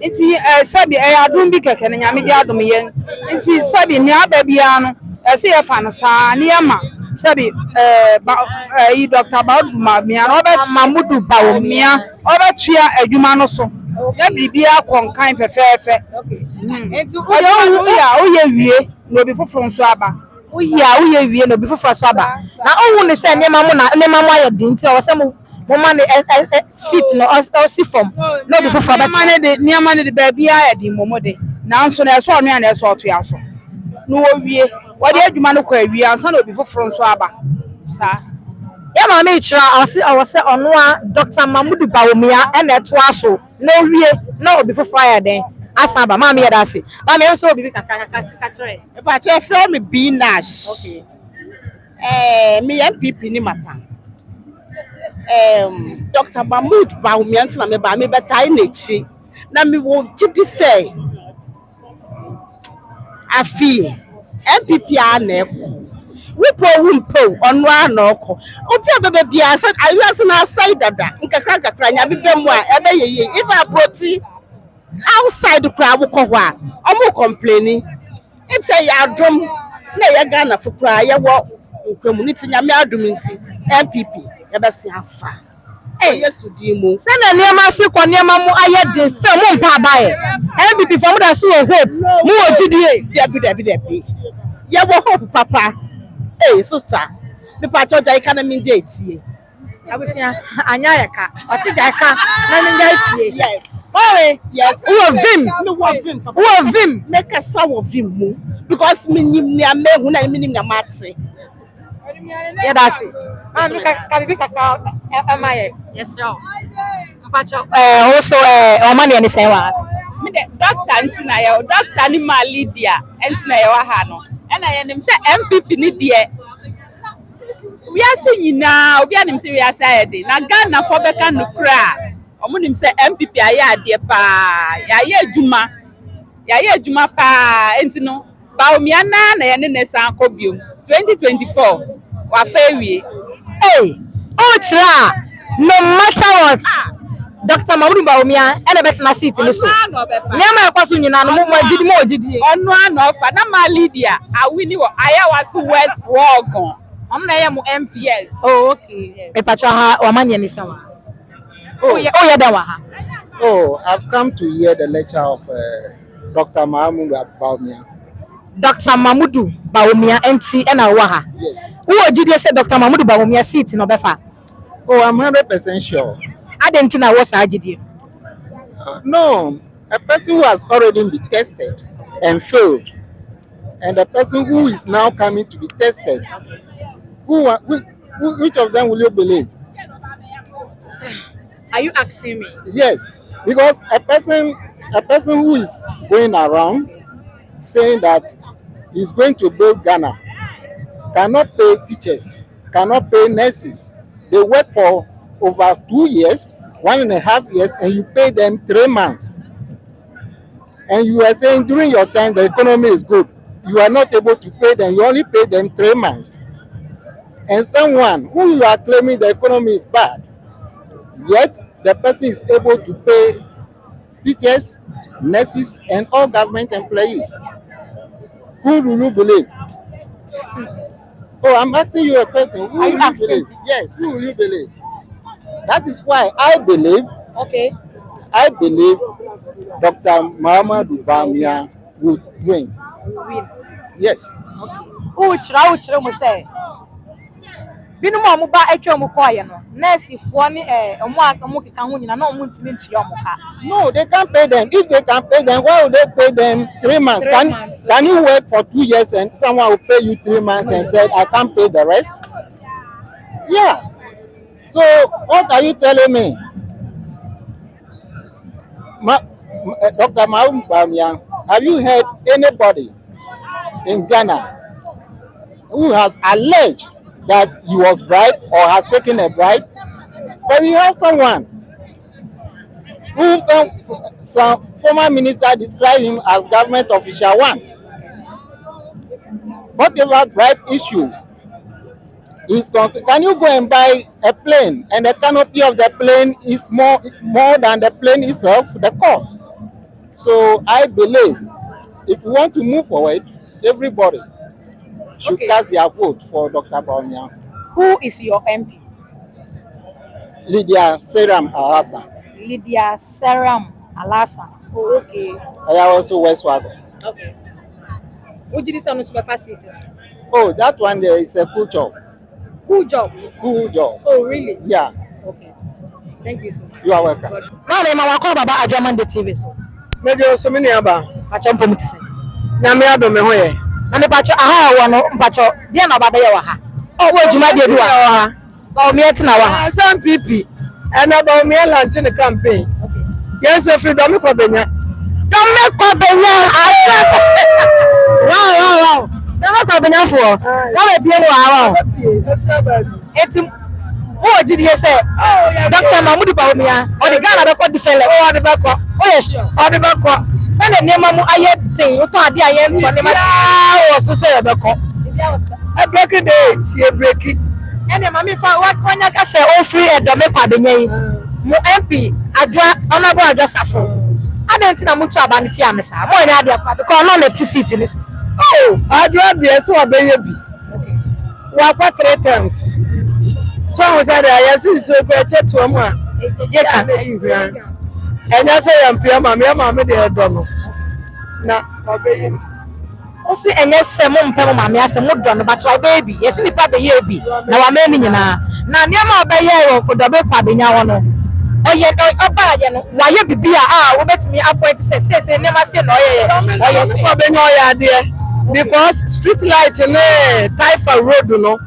Nti sabi adum bi keke na nyame bi adum yen. Nti sabi ni ababi a no. Ese ye fa na sa ni ama. Sabi Dr. MahamuduBawumia obetua adwuma no so. Na bibia konkan fefefe. Enti Oye wie no bi foforo nso aba. uye wie no bi foforo so aba. Na owu ne say nema mo ayedi nti o se mo man seat no o si form no bi foforo ba. Niam ne de baby ayedi momode. Nanso na eso onu ya na eso oto ya so. No wo wie. Wode adwuma no kwa wie ansa na obi foforo nso aba. Sa Ya maame ichira o se onu a Dr. MahamuduBawumia ene to aso no wie na obi foforo ayeden. Asaba maame ya dase. Maame so obi kaka tre. But your friend be Nash. Okay. Me MPP ni mapa. Dr. MahamuduBawumia ntina me ba me betai nechi. Na me wo gidi say. Afi MPP aneko. We po wumpo onu anoko. Obi abebe bia say ayu na side dada. Nkakra nya me bemu a ebe yeye. If aboti outside the crowd wo ko ho a omo complaining. It's a yadom na ye Ghana for cry ye wo community nyame adom nti MPP ye be se afa. Yes to dimo. Se na niam ase ko niam mu ayede se mo mpa abaye. MPP for mo da so hope. Mo ogidie. Debi. Ye wo hope papa. Hey sister. Me pa cho jai kana mi je tie. Abusia anya yeka. O se jaka na mi ngai tie. Yes. Oh, yes. Wo vim. Me wo vim papa. Wo vim. Make a sa wo vim mu because me nim na me hu na me nim na mate. Ya dase. Mi ka bibi kaka amaye. Yes sir. Mpacho also o mani ani say wa. me de doctor ntina ye doctor ni ma Lydia ntina ye wa ha no. E na ye nim se MPP ni de we ase nyina obi anim se we ase ayede na Ghana for beka no kra omo nim se MPP aye ade pa ya ye adwuma pa ntino Bawumia na ye ne san kobiom 2024 wa fa wie Hey, Ochra, no matter what, Dr. MahamuduBawumia, and a better seat in the soul. Never question you know, more GD. On one of Anama Lydia, I win you. I was West Wagon. I'm MPS. Oh, okay. A pacha or money and summer. Oh, yeah, Dawaha. Oh, I've come to hear the lecture of Dr. MahamuduBawumia. Dr. MahamuduBawumia, NT, and Awaha. Yes. Who did you say Dr. MahamuduBawumia seat in Obefa? Oh, I'm 100% sure. I didn't know what's IGD. No, a person who has already been tested and failed, and a person who is now coming to be tested, which of them will you believe? Are you asking me? Yes, because a person who is going around saying that he's going to build Ghana cannot pay teachers, cannot pay nurses. They work for over 2 years, 1.5 years, and you pay them 3 months. And you are saying during your time the economy is good. You are not able to pay them, you only pay them 3 months. And someone who you are claiming the economy is bad, yet the person is able to pay teachers, nurses, and all government employees. Who do you believe? Oh, I'm asking you a question. Who will you believe? Yes, who will you believe? That is why I believe Okay. I believe Dr. MahamuduBawumia would win. Win. Yes. Uchira mo say. Binu mo mo ba atwa mo koye no. Nurse fo ni omo keka ho nyina na omo ntimi ntwe omo ka. No, they can't pay them. If they can pay them, why would they pay them 3 months? Can you work for 2 years and someone will pay you 3 months and said, I can't pay the rest? Yeah. So what are you telling me? Dr. MahamuduBawumia, have you heard anybody in Ghana who has alleged that he was bribed or has taken a bribe? But we have someone who some former minister described him as government official one. Whatever bribe issue is concerned, can you go and buy a plane and the canopy of the plane is more than the plane itself, the cost? So I believe if we want to move forward, everybody should cast their vote for Dr. Bawumia. Who is your MP? Lydia Seram Alasan. Lydia Seram Alasan. Oh, okay. I also Westwagon. Okay. Would you listen to super facility? Oh, that one there is a cool job. Cool job. Cool job. Oh, really? Yeah. Okay. Thank you so much. You are welcome. Now they ma call baba Adwoa man the TV so. Mejo so many aba. Pacho mpom tise. Nyame ado me ho ye. Na me pacho aha wo no pacho dia na baba ye wa ha. Oh wo juma de bi wa ha. Bawumia ti na wa ha. Some people and Bawumia launch in the campaign. Yes, so free domi Kwabenya. Domi Kwabenya address. Wow. Domi Kwabenya for. Na be bi wa eti o jidi say Dr. MahamuduBawumia o the Ghana be ko defend o de be ko o yes o de be ko say na niam mu aye tin o to ade aye nto ne ma o so say be ko I break it you break it ene ma me fa wanya ka say o free Domi Kwabenya yi mu MP Adwoa honorable Adwoa Safo adanti na mutu aba ne ti amesa mo nya ade kwa because no na ti seat ni so oh Adwoa dey so obeye bi wa kwa 3 times. So I was at I see so better to am a je kan enya say yampia mama dey do na obeye o si enye se mo mpe mo mama ase mo do no but why baby yes nipa be ye bi na wa me ni nyina na ne ma obeye wo Domi Kwabenya wo no oye oba ye no wa ye bibia wo betimi appoint say ne ma se no oye se Kwabenya oye ade because street light in Taifa road no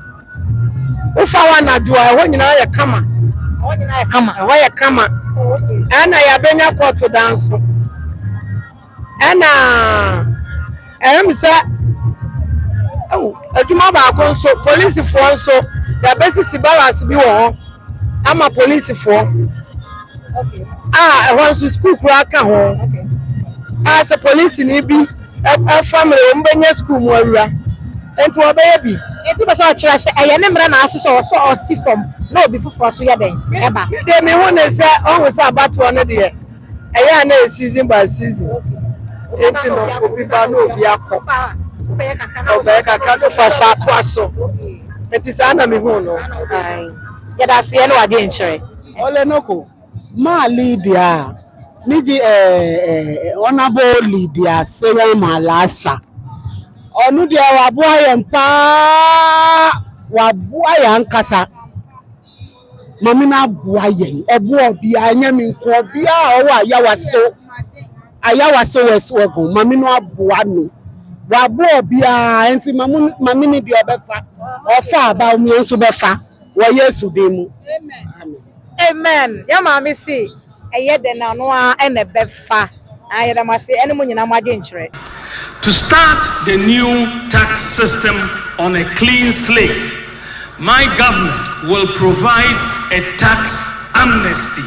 ufa wana Adwoa ho nyina ya kama ho ya kama ana ya benya court dance ana emsa adwuma ba ko so police fo nso ya besisi balance bi wo ho ama police fo ho nso school kura ka ho as a police ni bi family o mbenya school mu awura enti obeye bi enti be so kire se eye ne mra na aso so o si from na obi fufuro so ye den eba de me hu ne se o hu se abato no de eye na season by season enti no obi ba no obi akọ obeye kakra no fa sha to aso enti sa na me hu no ye da se ye no ade nkyere Ole noko ma Lydia niji honorable Lydia Seram Alasan onu dia waboa ye mpa waboa ye nkasa mami na boa ye ebo obi anya mi nko obi a o ayawaso weswogun mami no aboa no waboa obi a enti mami ni bi obefa ofa Bawumia nso befa wo Yesu demu Amen. Ya mama si eye de na no a ene befa. Ayeda mase ene mo nyina mo ade nkyere. To start the new tax system on a clean slate, my government will provide a tax amnesty,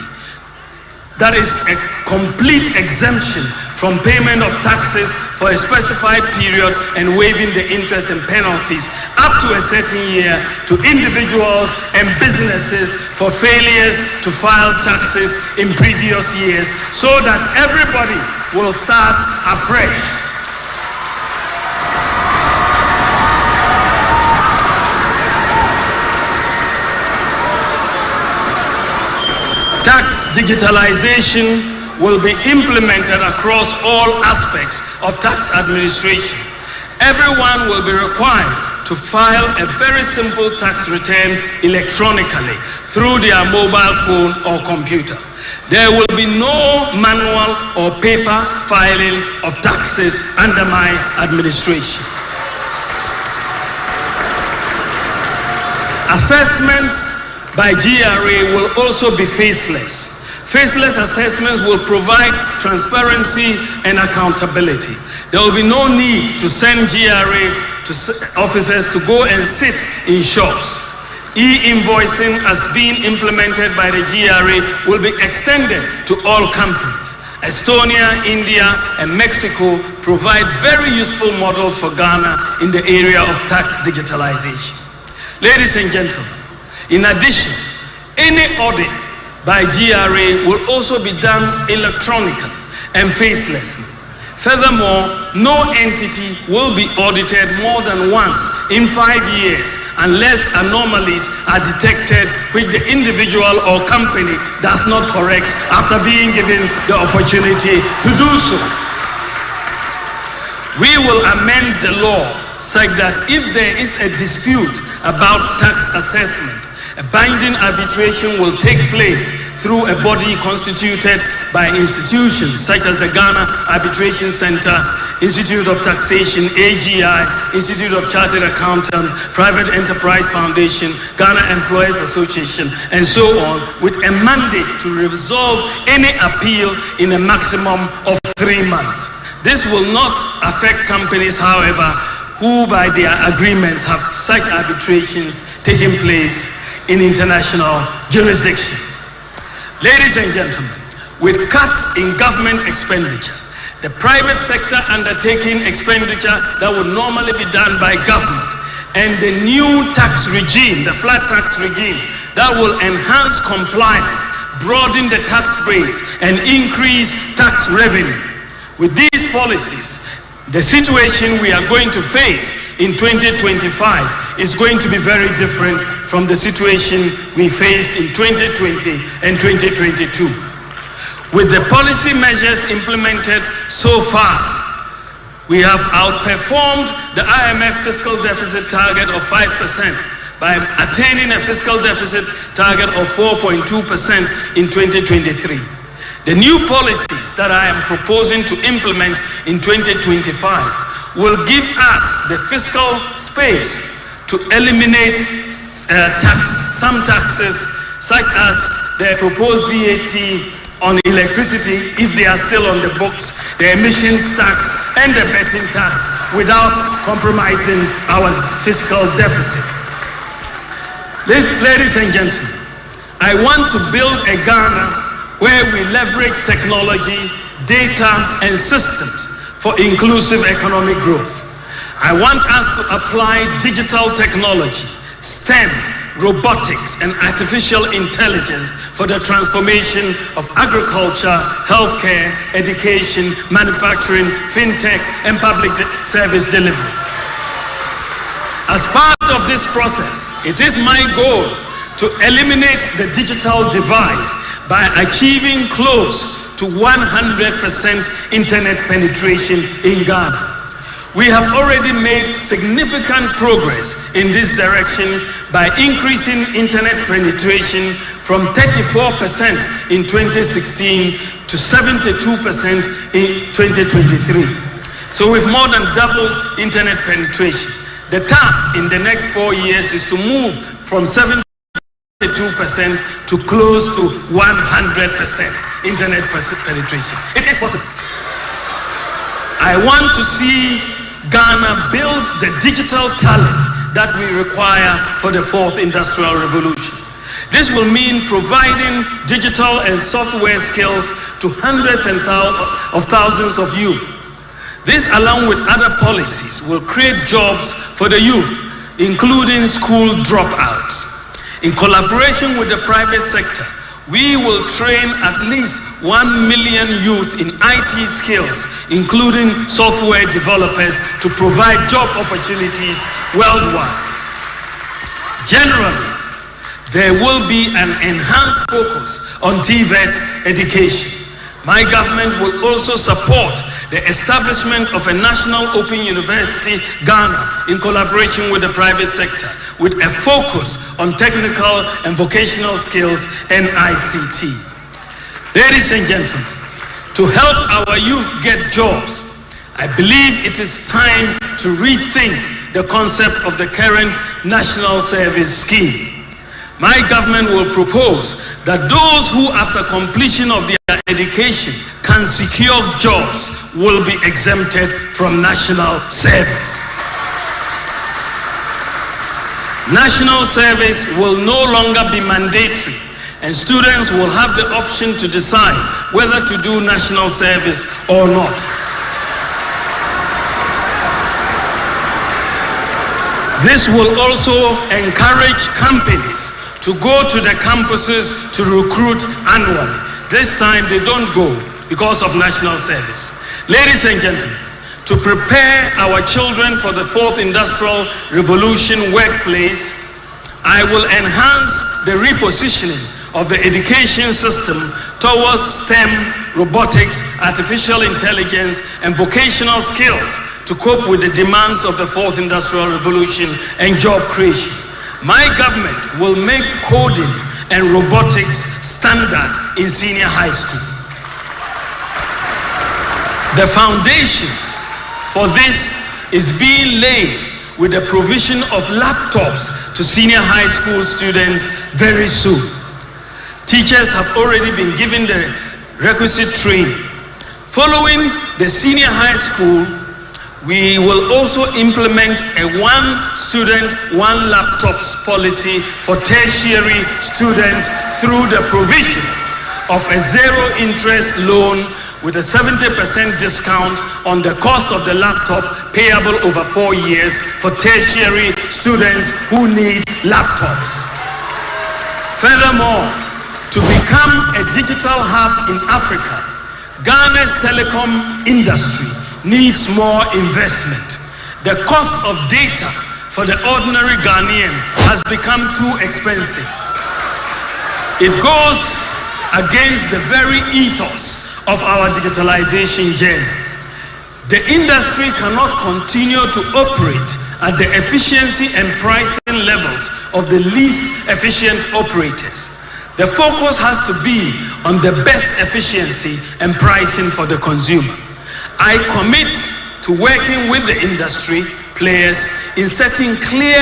that is a complete exemption from payment of taxes for a specified period and waiving the interest and penalties up to a certain year to individuals and businesses for failures to file taxes in previous years, so that everybody will start afresh. Tax digitalization will be implemented across all aspects of tax administration. Everyone will be required to file a very simple tax return electronically through their mobile phone or computer. There will be no manual or paper filing of taxes under my administration. Assessments by GRA will also be faceless. Faceless assessments will provide transparency and accountability. There will be no need to send GRA officers to go and sit in shops. E-invoicing as being implemented by the GRA will be extended to all companies. Estonia, India, and Mexico provide very useful models for Ghana in the area of tax digitalization. Ladies and gentlemen, in addition, any audits by GRA will also be done electronically and facelessly. Furthermore, no entity will be audited more than once in 5 years unless anomalies are detected which the individual or company does not correct after being given the opportunity to do so. We will amend the law such that if there is a dispute about tax assessment, a binding arbitration will take place through a body constituted by institutions such as the Ghana Arbitration Center, Institute of Taxation, AGI, Institute of Chartered Accountants, Private Enterprise Foundation, Ghana Employers Association, and so on, with a mandate to resolve any appeal in a maximum of 3 months. This will not affect companies, however, who by their agreements have such arbitrations taking place in international jurisdictions. Ladies and gentlemen, with cuts in government expenditure, the private sector undertaking expenditure that would normally be done by government, and the new tax regime, the flat tax regime, that will enhance compliance, broaden the tax base, and increase tax revenue. With these policies, the situation we are going to face in 2025 is going to be very different from the situation we faced in 2020 and 2022. With the policy measures implemented so far, we have outperformed the IMF fiscal deficit target of 5% by attaining a fiscal deficit target of 4.2% in 2023. The new policies that I am proposing to implement in 2025 will give us the fiscal space to eliminate some taxes, such as the proposed VAT on electricity, if they are still on the books, the emissions tax, and the betting tax, without compromising our fiscal deficit. Ladies and gentlemen, I want to build a Ghana where we leverage technology, data, and systems for inclusive economic growth. I want us to apply digital technology, STEM, robotics, and artificial intelligence for the transformation of agriculture, healthcare, education, manufacturing, fintech, and public service delivery. As part of this process, it is my goal to eliminate the digital divide by achieving close to 100% internet penetration in Ghana. We have already made significant progress in this direction by increasing internet penetration from 34% in 2016 to 72% in 2023. So we've more than doubled internet penetration. The task in the next 4 years is to move from 72% to close to 100% internet penetration. It is possible. I want to see Ghana build the digital talent that we require for the fourth industrial revolution. This will mean providing digital and software skills to hundreds of thousands of youth. This, along with other policies, will create jobs for the youth, including school dropouts. In collaboration with the private sector, we will train at least 1 million youth in IT skills, including software developers, to provide job opportunities worldwide. Generally, there will be an enhanced focus on TVET education. My government will also support the establishment of a national open university, Ghana, in collaboration with the private sector, with a focus on technical and vocational skills and ICT. Ladies and gentlemen, to help our youth get jobs, I believe it is time to rethink the concept of the current national service scheme. My government will propose that those who, after completion of their education, can secure jobs will be exempted from national service. National service will no longer be mandatory, and students will have the option to decide whether to do national service or not. This will also encourage companies to go to the campuses to recruit annually. This time they don't go because of national service. Ladies and gentlemen, to prepare our children for the fourth industrial revolution workplace, I will enhance the repositioning of the education system towards STEM, robotics, artificial intelligence, and vocational skills to cope with the demands of the fourth industrial revolution and job creation. My government will make coding and robotics standard in senior high school. The foundation for this is being laid with the provision of laptops to senior high school students very soon. Teachers have already been given the requisite training. Following the senior high school, we will also implement a one student, one laptops policy for tertiary students through the provision of a zero interest loan with a 70% discount on the cost of the laptop payable over 4 years for tertiary students who need laptops. Furthermore, to become a digital hub in Africa, Ghana's telecom industry needs more investment. The cost of data for the ordinary Ghanaian has become too expensive. It goes against the very ethos of our digitalization journey. The industry cannot continue to operate at the efficiency and pricing levels of the least efficient operators. The focus has to be on the best efficiency and pricing for the consumer. I commit to working with the industry players in setting clear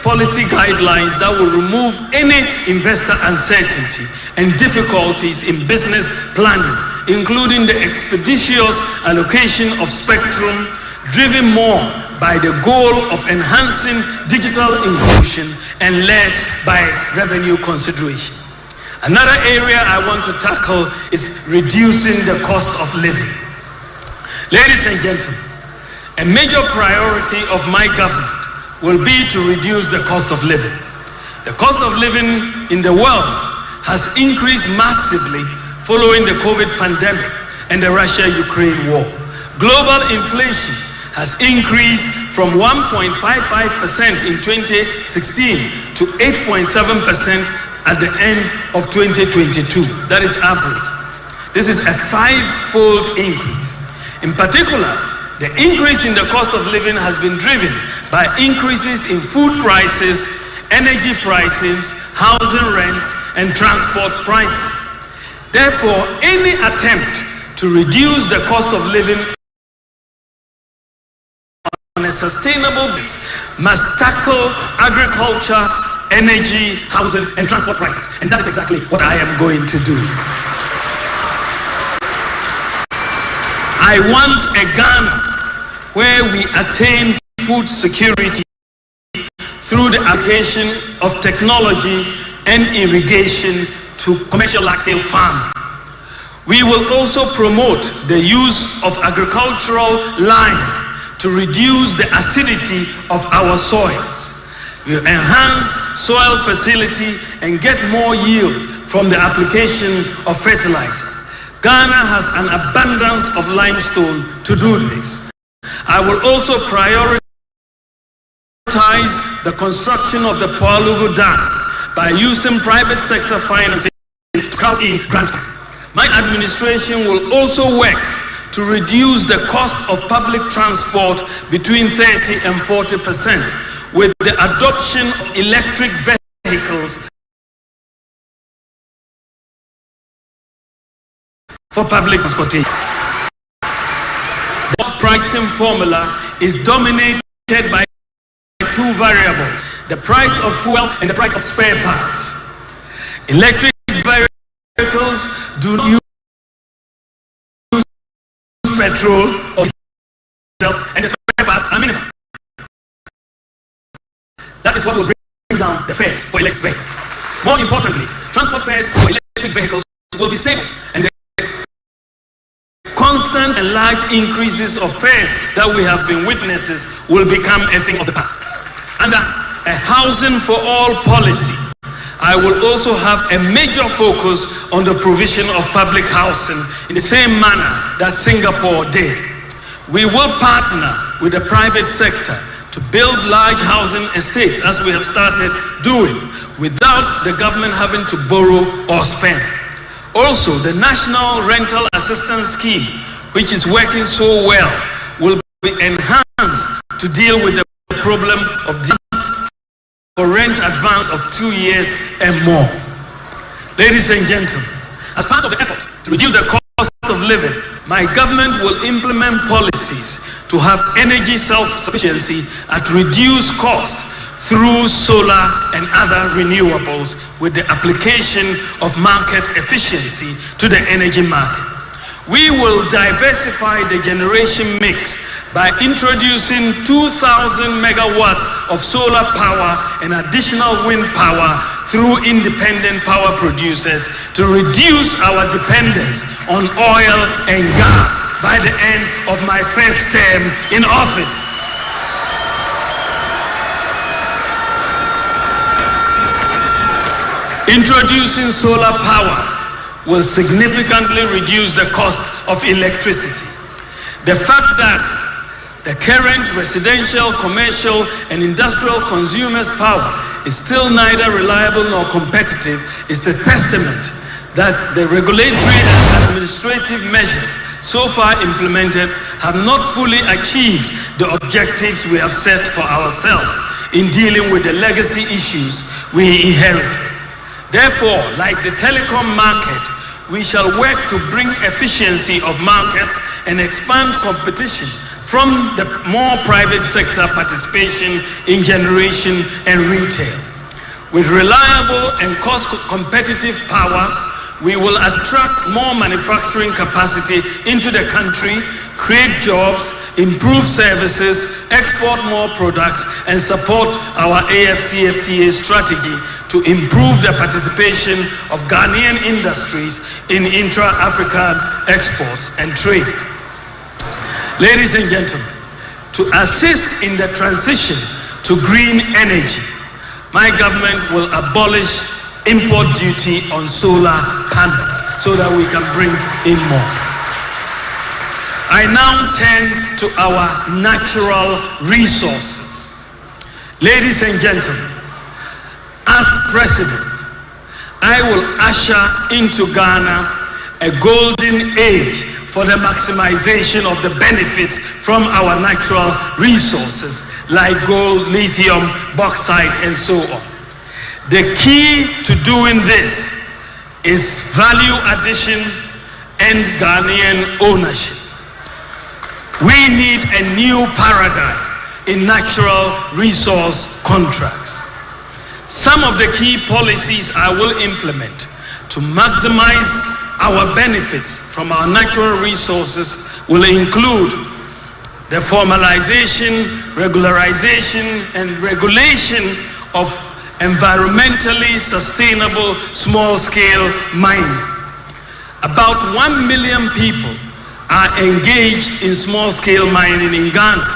policy guidelines that will remove any investor uncertainty and difficulties in business planning, including the expeditious allocation of spectrum, driven more by the goal of enhancing digital inclusion and less by revenue consideration. Another area I want to tackle is reducing the cost of living. Ladies and gentlemen, a major priority of my government will be to reduce the cost of living. The cost of living in the world has increased massively following the COVID pandemic and the Russia-Ukraine war. Global inflation has increased from 1.55% in 2016 to 8.7% at the end of 2022. That is average. This is a 5-fold increase. In particular, the increase in the cost of living has been driven by increases in food prices, energy prices, housing rents, and transport prices. Therefore, any attempt to reduce the cost of living on a sustainable basis must tackle agriculture, energy, housing, and transport prices. And that is exactly what I am going to do. I want a Ghana where we attain food security through the application of technology and irrigation to commercial large-scale farming. We will also promote the use of agricultural lime to reduce the acidity of our soils. We enhance soil fertility and get more yield from the application of fertilizer. Ghana has an abundance of limestone to do this. I will also prioritize the construction of the Pualugu Dam by using private sector financing to crowd in grant. My administration will also work to reduce the cost of public transport between 30 and 40% with the adoption of electric vehicles for public transportation. The pricing formula is dominated by two variables: the price of fuel and the price of spare parts. Electric vehicles do not use petrol or diesel, and the spare parts are minimal. That is what will bring down the fares for electric vehicles. More importantly, transport fares for electric vehicles will be stable, and the constant and large increases of fares that we have been witnesses will become a thing of the past. Under a housing for all policy, I will also have a major focus on the provision of public housing in the same manner that Singapore did. We will partner with the private sector to build large housing estates, as we have started doing, without the government having to borrow or spend. Also, the National Rental Assistance Scheme, which is working so well, will be enhanced to deal with the problem of for rent advance of 2 years and more. Ladies and gentlemen, as part of the effort to reduce the cost of living, my government will implement policies to have energy self-sufficiency at reduced cost through solar and other renewables with the application of market efficiency to the energy market. We will diversify the generation mix by introducing 2,000 megawatts of solar power and additional wind power through independent power producers to reduce our dependence on oil and gas by the end of my first term in office. Introducing solar power will significantly reduce the cost of electricity. The fact that the current residential, commercial, and industrial consumers' power is still neither reliable nor competitive is the testament that the regulatory and administrative measures so far implemented have not fully achieved the objectives we have set for ourselves in dealing with the legacy issues we inherited. Therefore, like the telecom market, we shall work to bring efficiency of markets and expand competition from the more private sector participation in generation and retail. With reliable and cost-competitive power, we will attract more manufacturing capacity into the country, create jobs, improve services, export more products, and support our AFCFTA strategy to improve the participation of Ghanaian industries in intra-African exports and trade. Ladies and gentlemen, to assist in the transition to green energy, my government will abolish import duty on solar panels so that we can bring in more. I now turn to our natural resources. Ladies and gentlemen, as president, I will usher into Ghana a golden age for the maximization of the benefits from our natural resources like gold, lithium, bauxite, and so on. The key to doing this is value addition and Ghanaian ownership. We need a new paradigm in natural resource contracts. Some of the key policies I will implement to maximize our benefits from our natural resources will include the formalization, regularization, and regulation of environmentally sustainable small-scale mining. About 1 million people are engaged in small-scale mining in Ghana.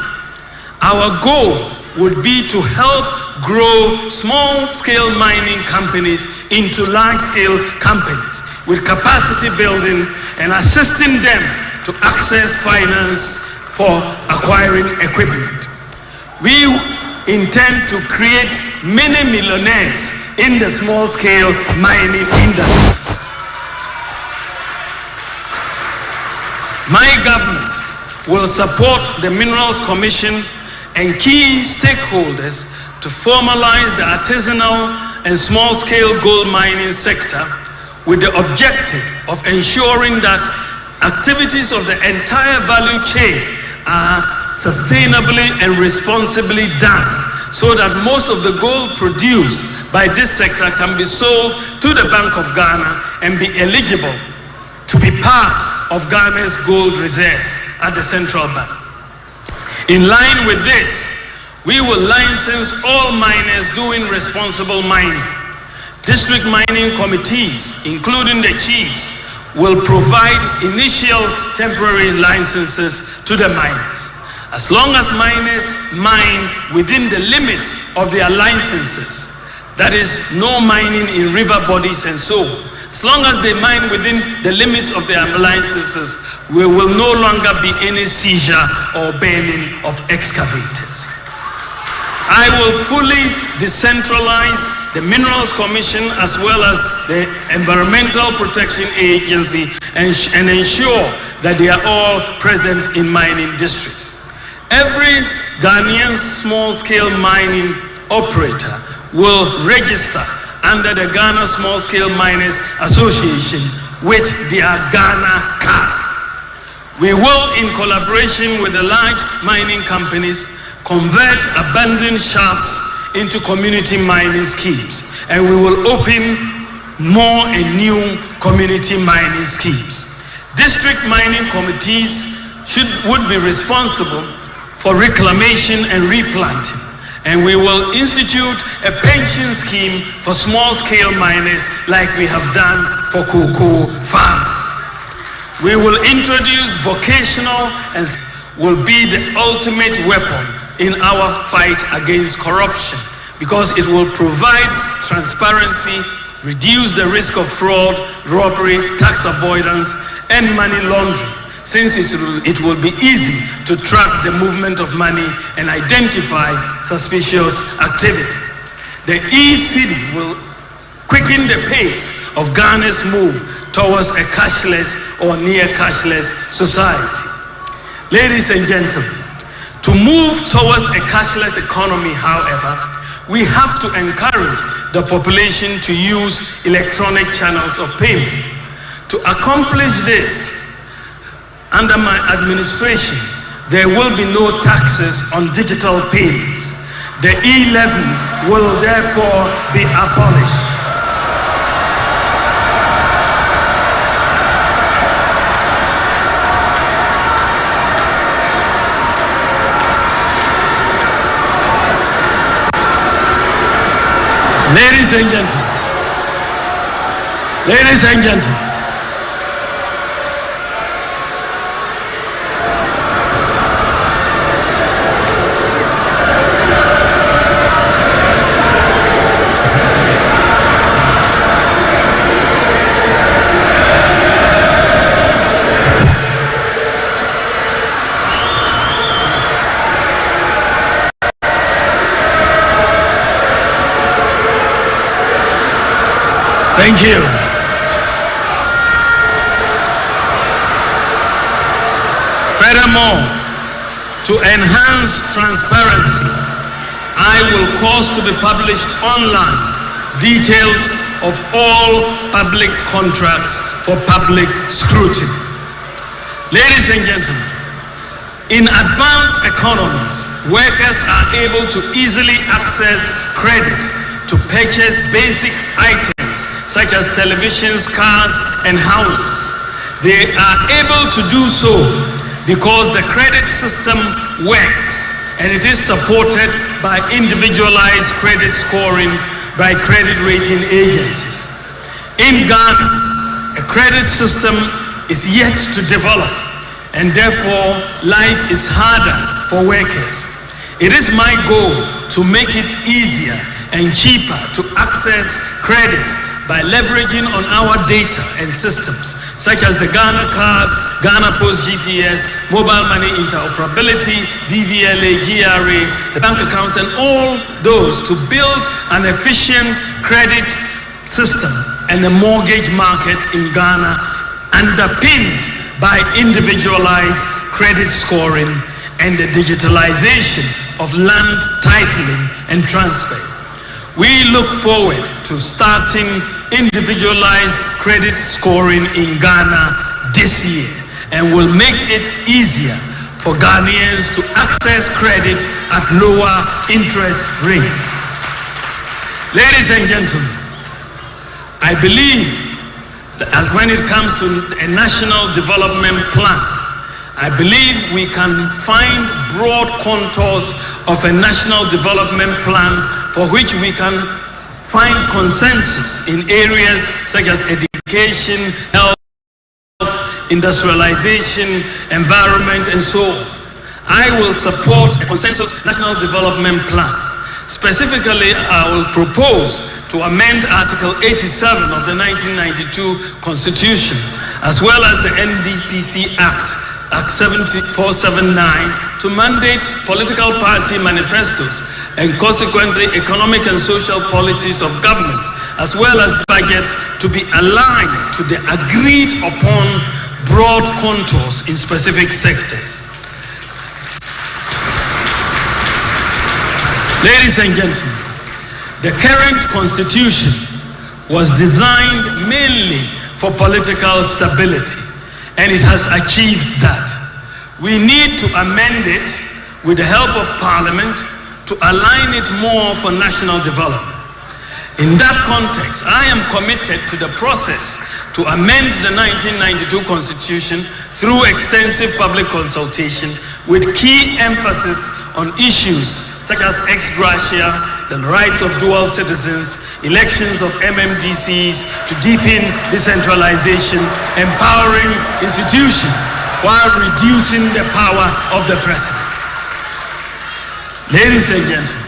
Our goal would be to help grow small-scale mining companies into large-scale companies with capacity building and assisting them to access finance for acquiring equipment. We intend to create many millionaires in the small-scale mining industries. My government will support the Minerals Commission and key stakeholders to formalize the artisanal and small-scale gold mining sector with the objective of ensuring that activities of the entire value chain are sustainably and responsibly done, so that most of the gold produced by this sector can be sold to the Bank of Ghana and be eligible to be part of Ghana's gold reserves at the central bank. In line with this, we will license all miners doing responsible mining. District mining committees, including the chiefs, will provide initial temporary licenses to the miners. As long as miners mine within the limits of their licenses, that is, no mining in river bodies and so on, as long as they mine within the limits of their licenses, there will no longer be any seizure or burning of excavators. I will fully decentralize the Minerals Commission as well as the Environmental Protection Agency and ensure that they are all present in mining districts. Every Ghanaian small-scale mining operator will register under the Ghana Small-Scale Miners Association with their Ghana card. We will, in collaboration with the large mining companies, convert abandoned shafts into community mining schemes, and we will open more and new community mining schemes. District mining committees would be responsible for reclamation and replanting, and we will institute a pension scheme for small-scale miners like we have done for cocoa farmers. We will introduce vocational and will be the ultimate weapon in our fight against corruption, because it will provide transparency, reduce the risk of fraud, robbery, tax avoidance, and money laundering, since it will be easy to track the movement of money and identify suspicious activity. The e-city will quicken the pace of Ghana's move towards a cashless or near cashless society. Ladies and gentlemen, to move towards a cashless economy, however, we have to encourage the population to use electronic channels of payment. To accomplish this, under my administration, there will be no taxes on digital payments. The e-levy will therefore be abolished. Ladies and gentlemen, thank you. Furthermore, to enhance transparency, I will cause to be published online details of all public contracts for public scrutiny. Ladies and gentlemen, in advanced economies, workers are able to easily access credit to purchase basic items such as televisions, cars, and houses. They are able to do so because the credit system works and it is supported by individualized credit scoring by credit rating agencies. In Ghana, a credit system is yet to develop, and therefore life is harder for workers. It is my goal to make it easier and cheaper to access credit by leveraging on our data and systems such as the Ghana Card, Ghana Post GPS, mobile money interoperability, DVLA, GRA, the bank accounts, and all those to build an efficient credit system and the mortgage market in Ghana underpinned by individualized credit scoring and the digitalization of land titling and transfer. We look forward to starting individualized credit scoring in Ghana this year and will make it easier for Ghanaians to access credit at lower interest rates. Ladies and gentlemen, I believe that as when it comes to a national development plan, I believe we can find broad contours of a national development plan for which we can find consensus in areas such as education, health, industrialization, environment, and so on. I will support a consensus national development plan. Specifically, I will propose to amend Article 87 of the 1992 Constitution, as well as the NDPC Act, Act 479, to mandate political party manifestos and consequently economic and social policies of governments, as well as budgets, to be aligned to the agreed upon broad contours in specific sectors. Ladies and gentlemen, the current constitution was designed mainly for political stability, and it has achieved that. We need to amend it with the help of Parliament to align it more for national development. In that context, I am committed to the process to amend the 1992 Constitution through extensive public consultation with key emphasis on issues such as ex gratia, the rights of dual citizens, elections of MMDCs to deepen decentralization, empowering institutions while reducing the power of the president. Ladies and gentlemen,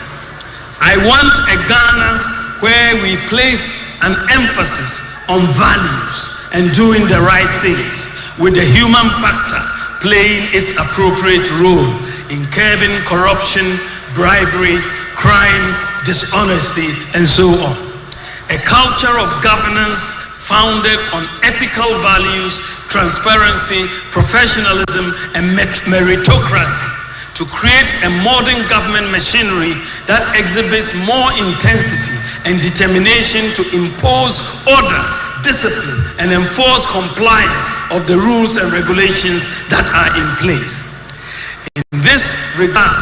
I want a Ghana where we place an emphasis on values and doing the right things, with the human factor playing its appropriate role in curbing corruption, bribery, crime, dishonesty, and so on. A culture of governance founded on ethical values, transparency, professionalism, and meritocracy, to create a modern government machinery that exhibits more intensity and determination to impose order, discipline, and enforce compliance of the rules and regulations that are in place. In this regard,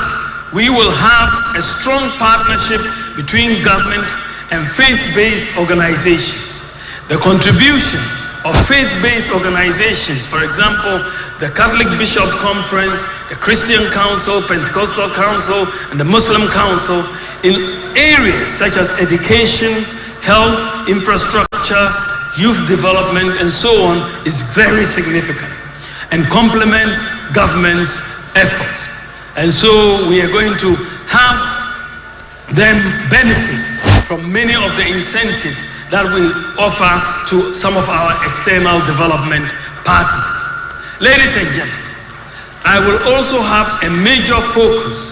we will have a strong partnership between government and faith-based organizations. The contribution of faith-based organizations, for example, the Catholic Bishops' Conference, the Christian Council, Pentecostal Council, and the Muslim Council, in areas such as education, health, infrastructure, youth development, and so on, is very significant and complements government's efforts. And so we are going to have them benefit from many of the incentives that we offer to some of our external development partners. Ladies and gentlemen, I will also have a major focus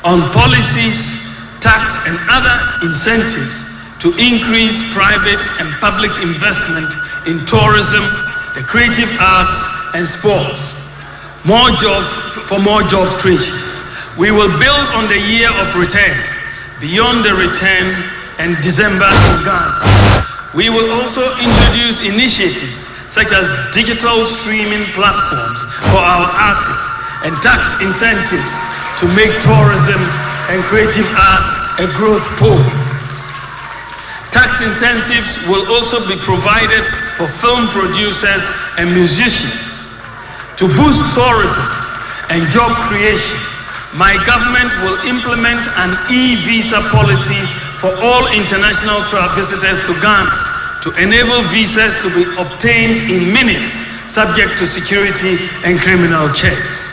on policies, tax, and other incentives to increase private and public investment in tourism, the creative arts, and sports. More jobs for more jobs creation. We will build on the year of return, beyond the return, and December in Ghana. We will also introduce initiatives such as digital streaming platforms for our artists and tax incentives to make tourism and creative arts a growth pole. Tax incentives will also be provided for film producers and musicians. To boost tourism and job creation, my government will implement an e-visa policy for all international visitors to Ghana to enable visas to be obtained in minutes, subject to security and criminal checks.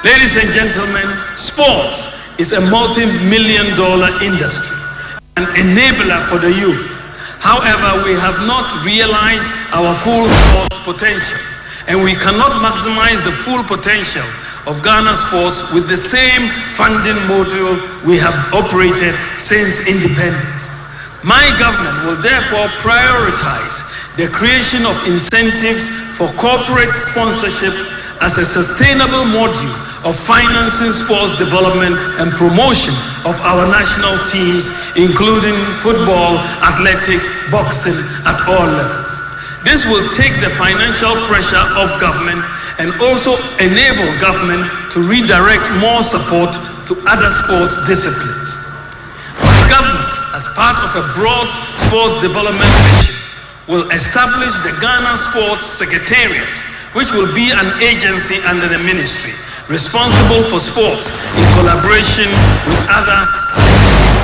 Ladies and gentlemen, sports is a multi-million-dollar industry, an enabler for the youth. However, we have not realized our full sports potential, and we cannot maximize the full potential of Ghana sports with the same funding model we have operated since independence. My government will therefore prioritize the creation of incentives for corporate sponsorship as a sustainable module of financing sports development and promotion of our national teams, including football, athletics, boxing at all levels. This will take the financial pressure off government and also enable government to redirect more support to other sports disciplines. The government, as part of a broad sports development mission, will establish the Ghana Sports Secretariat, which will be an agency under the ministry responsible for sports in collaboration with other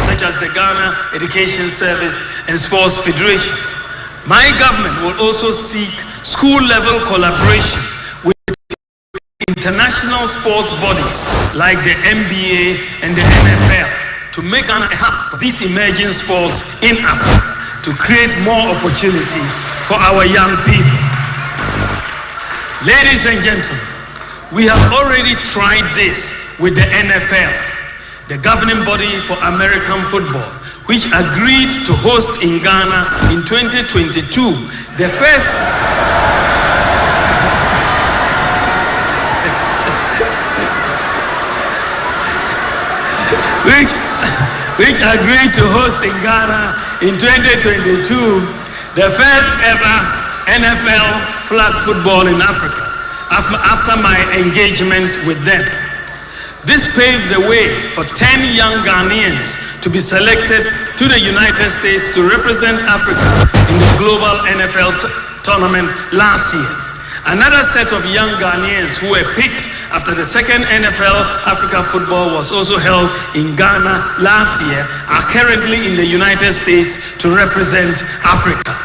such as the Ghana Education Service and sports federations. My government will also seek school-level collaboration with international sports bodies like the NBA and the NFL to make an hub for these emerging sports in Africa to create more opportunities for our young people. Ladies and gentlemen, we have already tried this with the NFL, the governing body for American football, which agreed to host in Ghana in 2022 the first which agreed to host in Ghana in 2022 the first ever NFL flag football in Africa after my engagement with them. This paved the way for 10 young Ghanaians to be selected to the United States to represent Africa in the global NFL tournament last year. Another set of young Ghanaians who were picked after the second NFL Africa football was also held in Ghana last year are currently in the United States to represent Africa.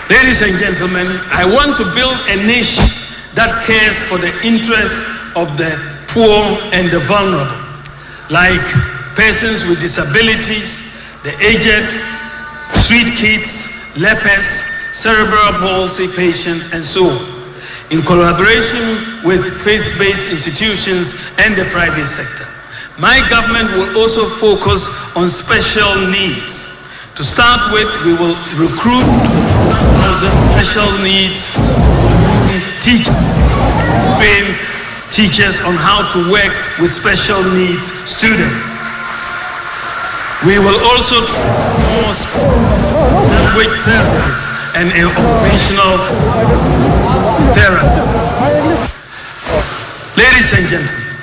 Ladies and gentlemen, I want to build a nation that cares for the interests of the poor and the vulnerable, like persons with disabilities, the aged, street kids, lepers, cerebral palsy patients, and so on, in collaboration with faith-based institutions and the private sector. My government will also focus on special needs. To start with, we will recruit special needs teachers, train teachers on how to work with special needs students. We will also more language therapists and occupational therapy. Ladies and gentlemen,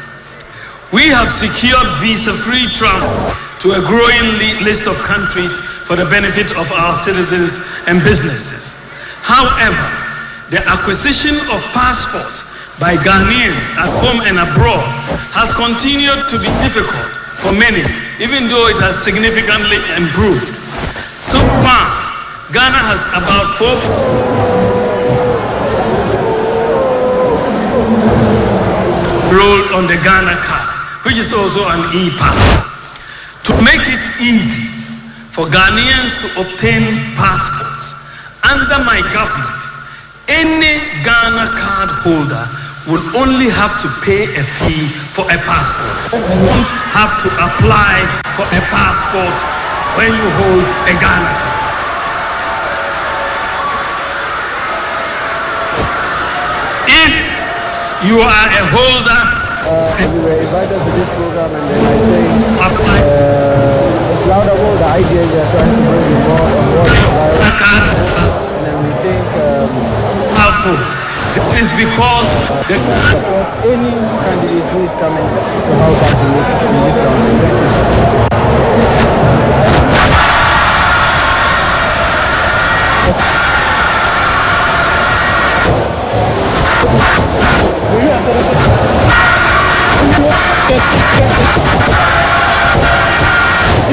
we have secured visa-free travel to a growing list of countries for the benefit of our citizens and businesses. However, the acquisition of passports by Ghanaians at home and abroad has continued to be difficult for many, even though it has significantly improved. So far, Ghana has about 4 enrolled on the Ghana card, which is also an e-passport. To make it easy for Ghanaians to obtain passports, under my government, any Ghana card holder will only have to pay a fee for a passport. You won't have to apply for a passport when you hold a Ghana card. If you are a holder, we were invited to this program, and then I think it's louder more the idea they are trying to bring in more and more, and then we think powerful. It is because the support any candidate who is coming to help us in this country.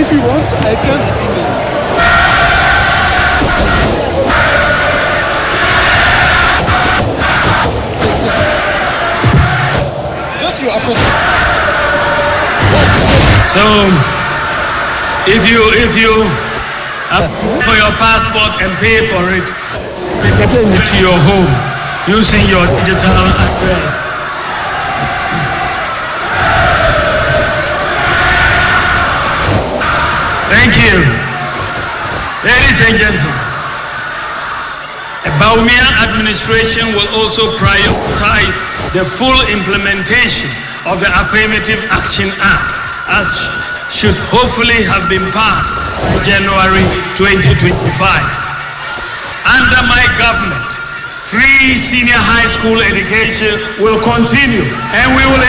If you want, I can. Just your opposite. So, if you for your passport and pay for it, take it to your home using your digital address. Thank you. Ladies and gentlemen, The Bawumia administration will also prioritize the full implementation of the Affirmative Action Act, as should hopefully have been passed by January 2025. Under my government, free senior high school education will continue, and we will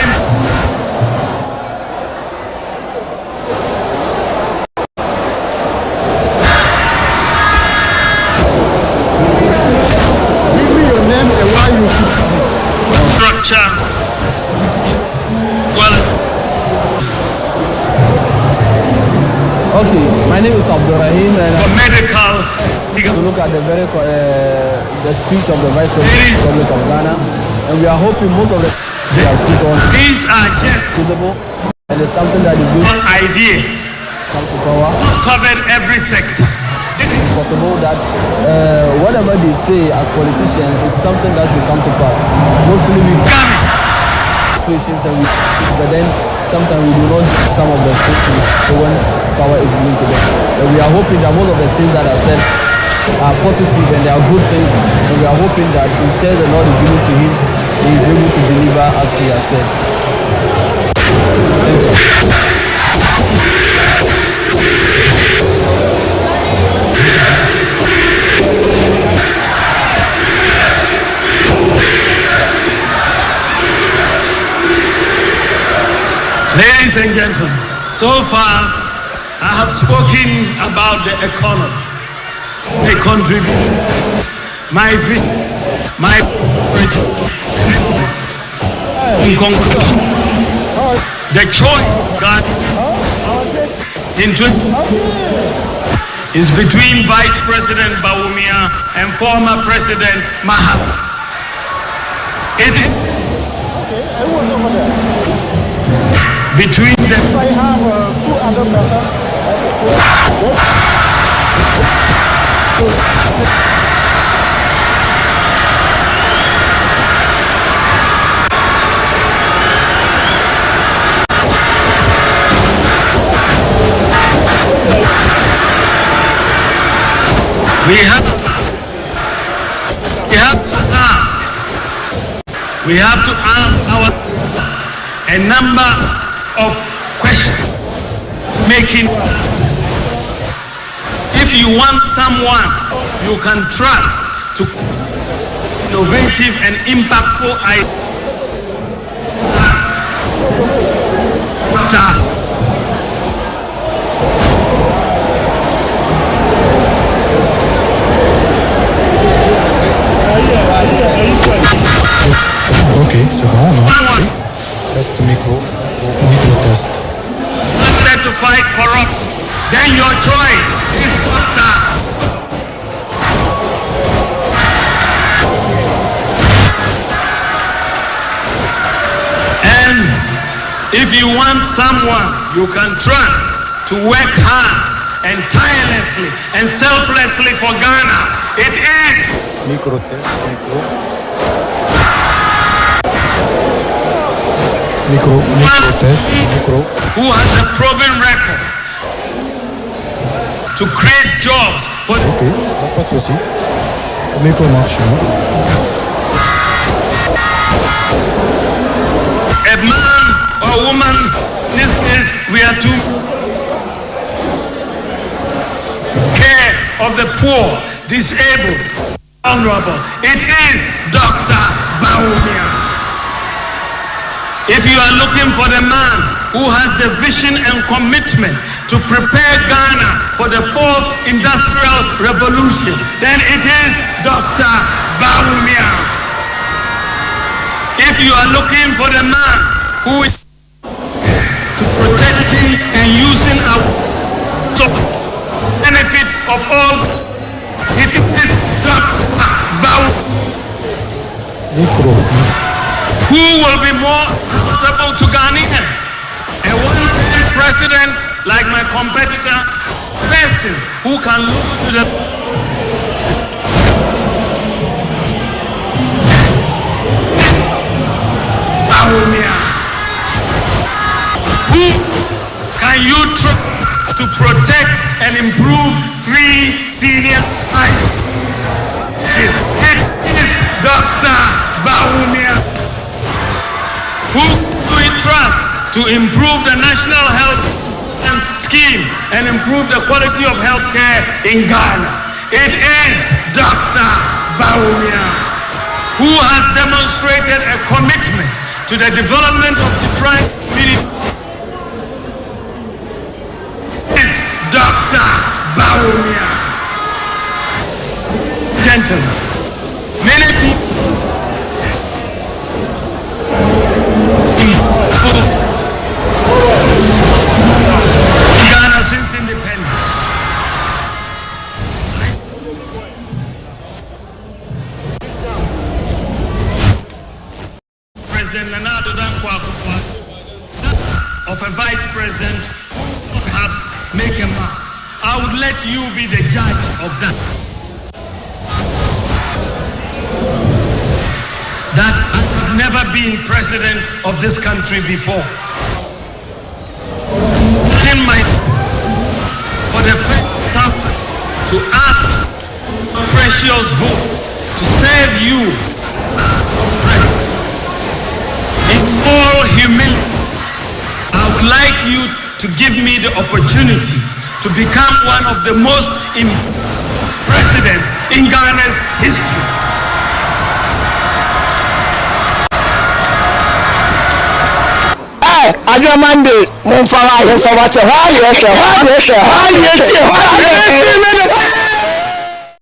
structure well. Okay, my name is Adwoa, and for medical. to look at the speech of the Vice President of the Republic of Ghana, and we are hoping most of the put on. These are just visible, and it's something that is good. Ideas Comes to power. covered every sector. It's possible that whatever they say as politicians is something that should come to pass. Mostly we situations and but then sometimes we do not get some of the things when power is given to them. And we are hoping that most of the things that are said are positive and they are good things, and we are hoping that in turn the Lord is given to him, he is able to deliver as he has said. Thank you. Ladies and gentlemen, so far I have spoken about the economy, the contribution, my vision, my in conclusion, the choice God is between Vice President Bawumia and former President Mahamudu. It is between them. I have two other We have to ask ourselves a number of questions, making if you want someone you can trust to innovative and impactful ideas. Ok, c'est bon, non? Test micro test. To fight corruption, then your choice is Doctor. And if you want someone you can trust to work hard and tirelessly and selflessly for Ghana, it is Micro test, micro test, who has a proven record to create jobs for Ok, pas de souci. Micro marche. a man or woman. In this case, we are to care of the poor, disabled, vulnerable. It is Dr. Bawumia. If you are looking for the man who has the vision and commitment to prepare Ghana for the fourth industrial revolution, then it is Dr. Bawumia. If you are looking for the man who is protecting and using our benefit of all, it is Dr. Bawumia. Who will be more accountable to Ghanaians? A one-time president like my competitor, person who can look to the Bawumia. Who can you trust to protect and improve free senior high school? It is Dr. Bawumia, who we trust to improve the national health scheme and improve the quality of health care in Ghana. It is Dr. Bawumia, who has demonstrated a commitment to the development of the deprived community. It is Dr. Bawumia. Gentlemen, many people in Ghana since independence. President Nana of a vice president, perhaps make a mark. I would let you be the judge of that. That I've never been president of this country before. In my for the first time to ask a precious vote to serve you in all humility. I would like you to give me the opportunity to become one of the most presidents in Ghana's history. Adwoa Monday, Mumfara, why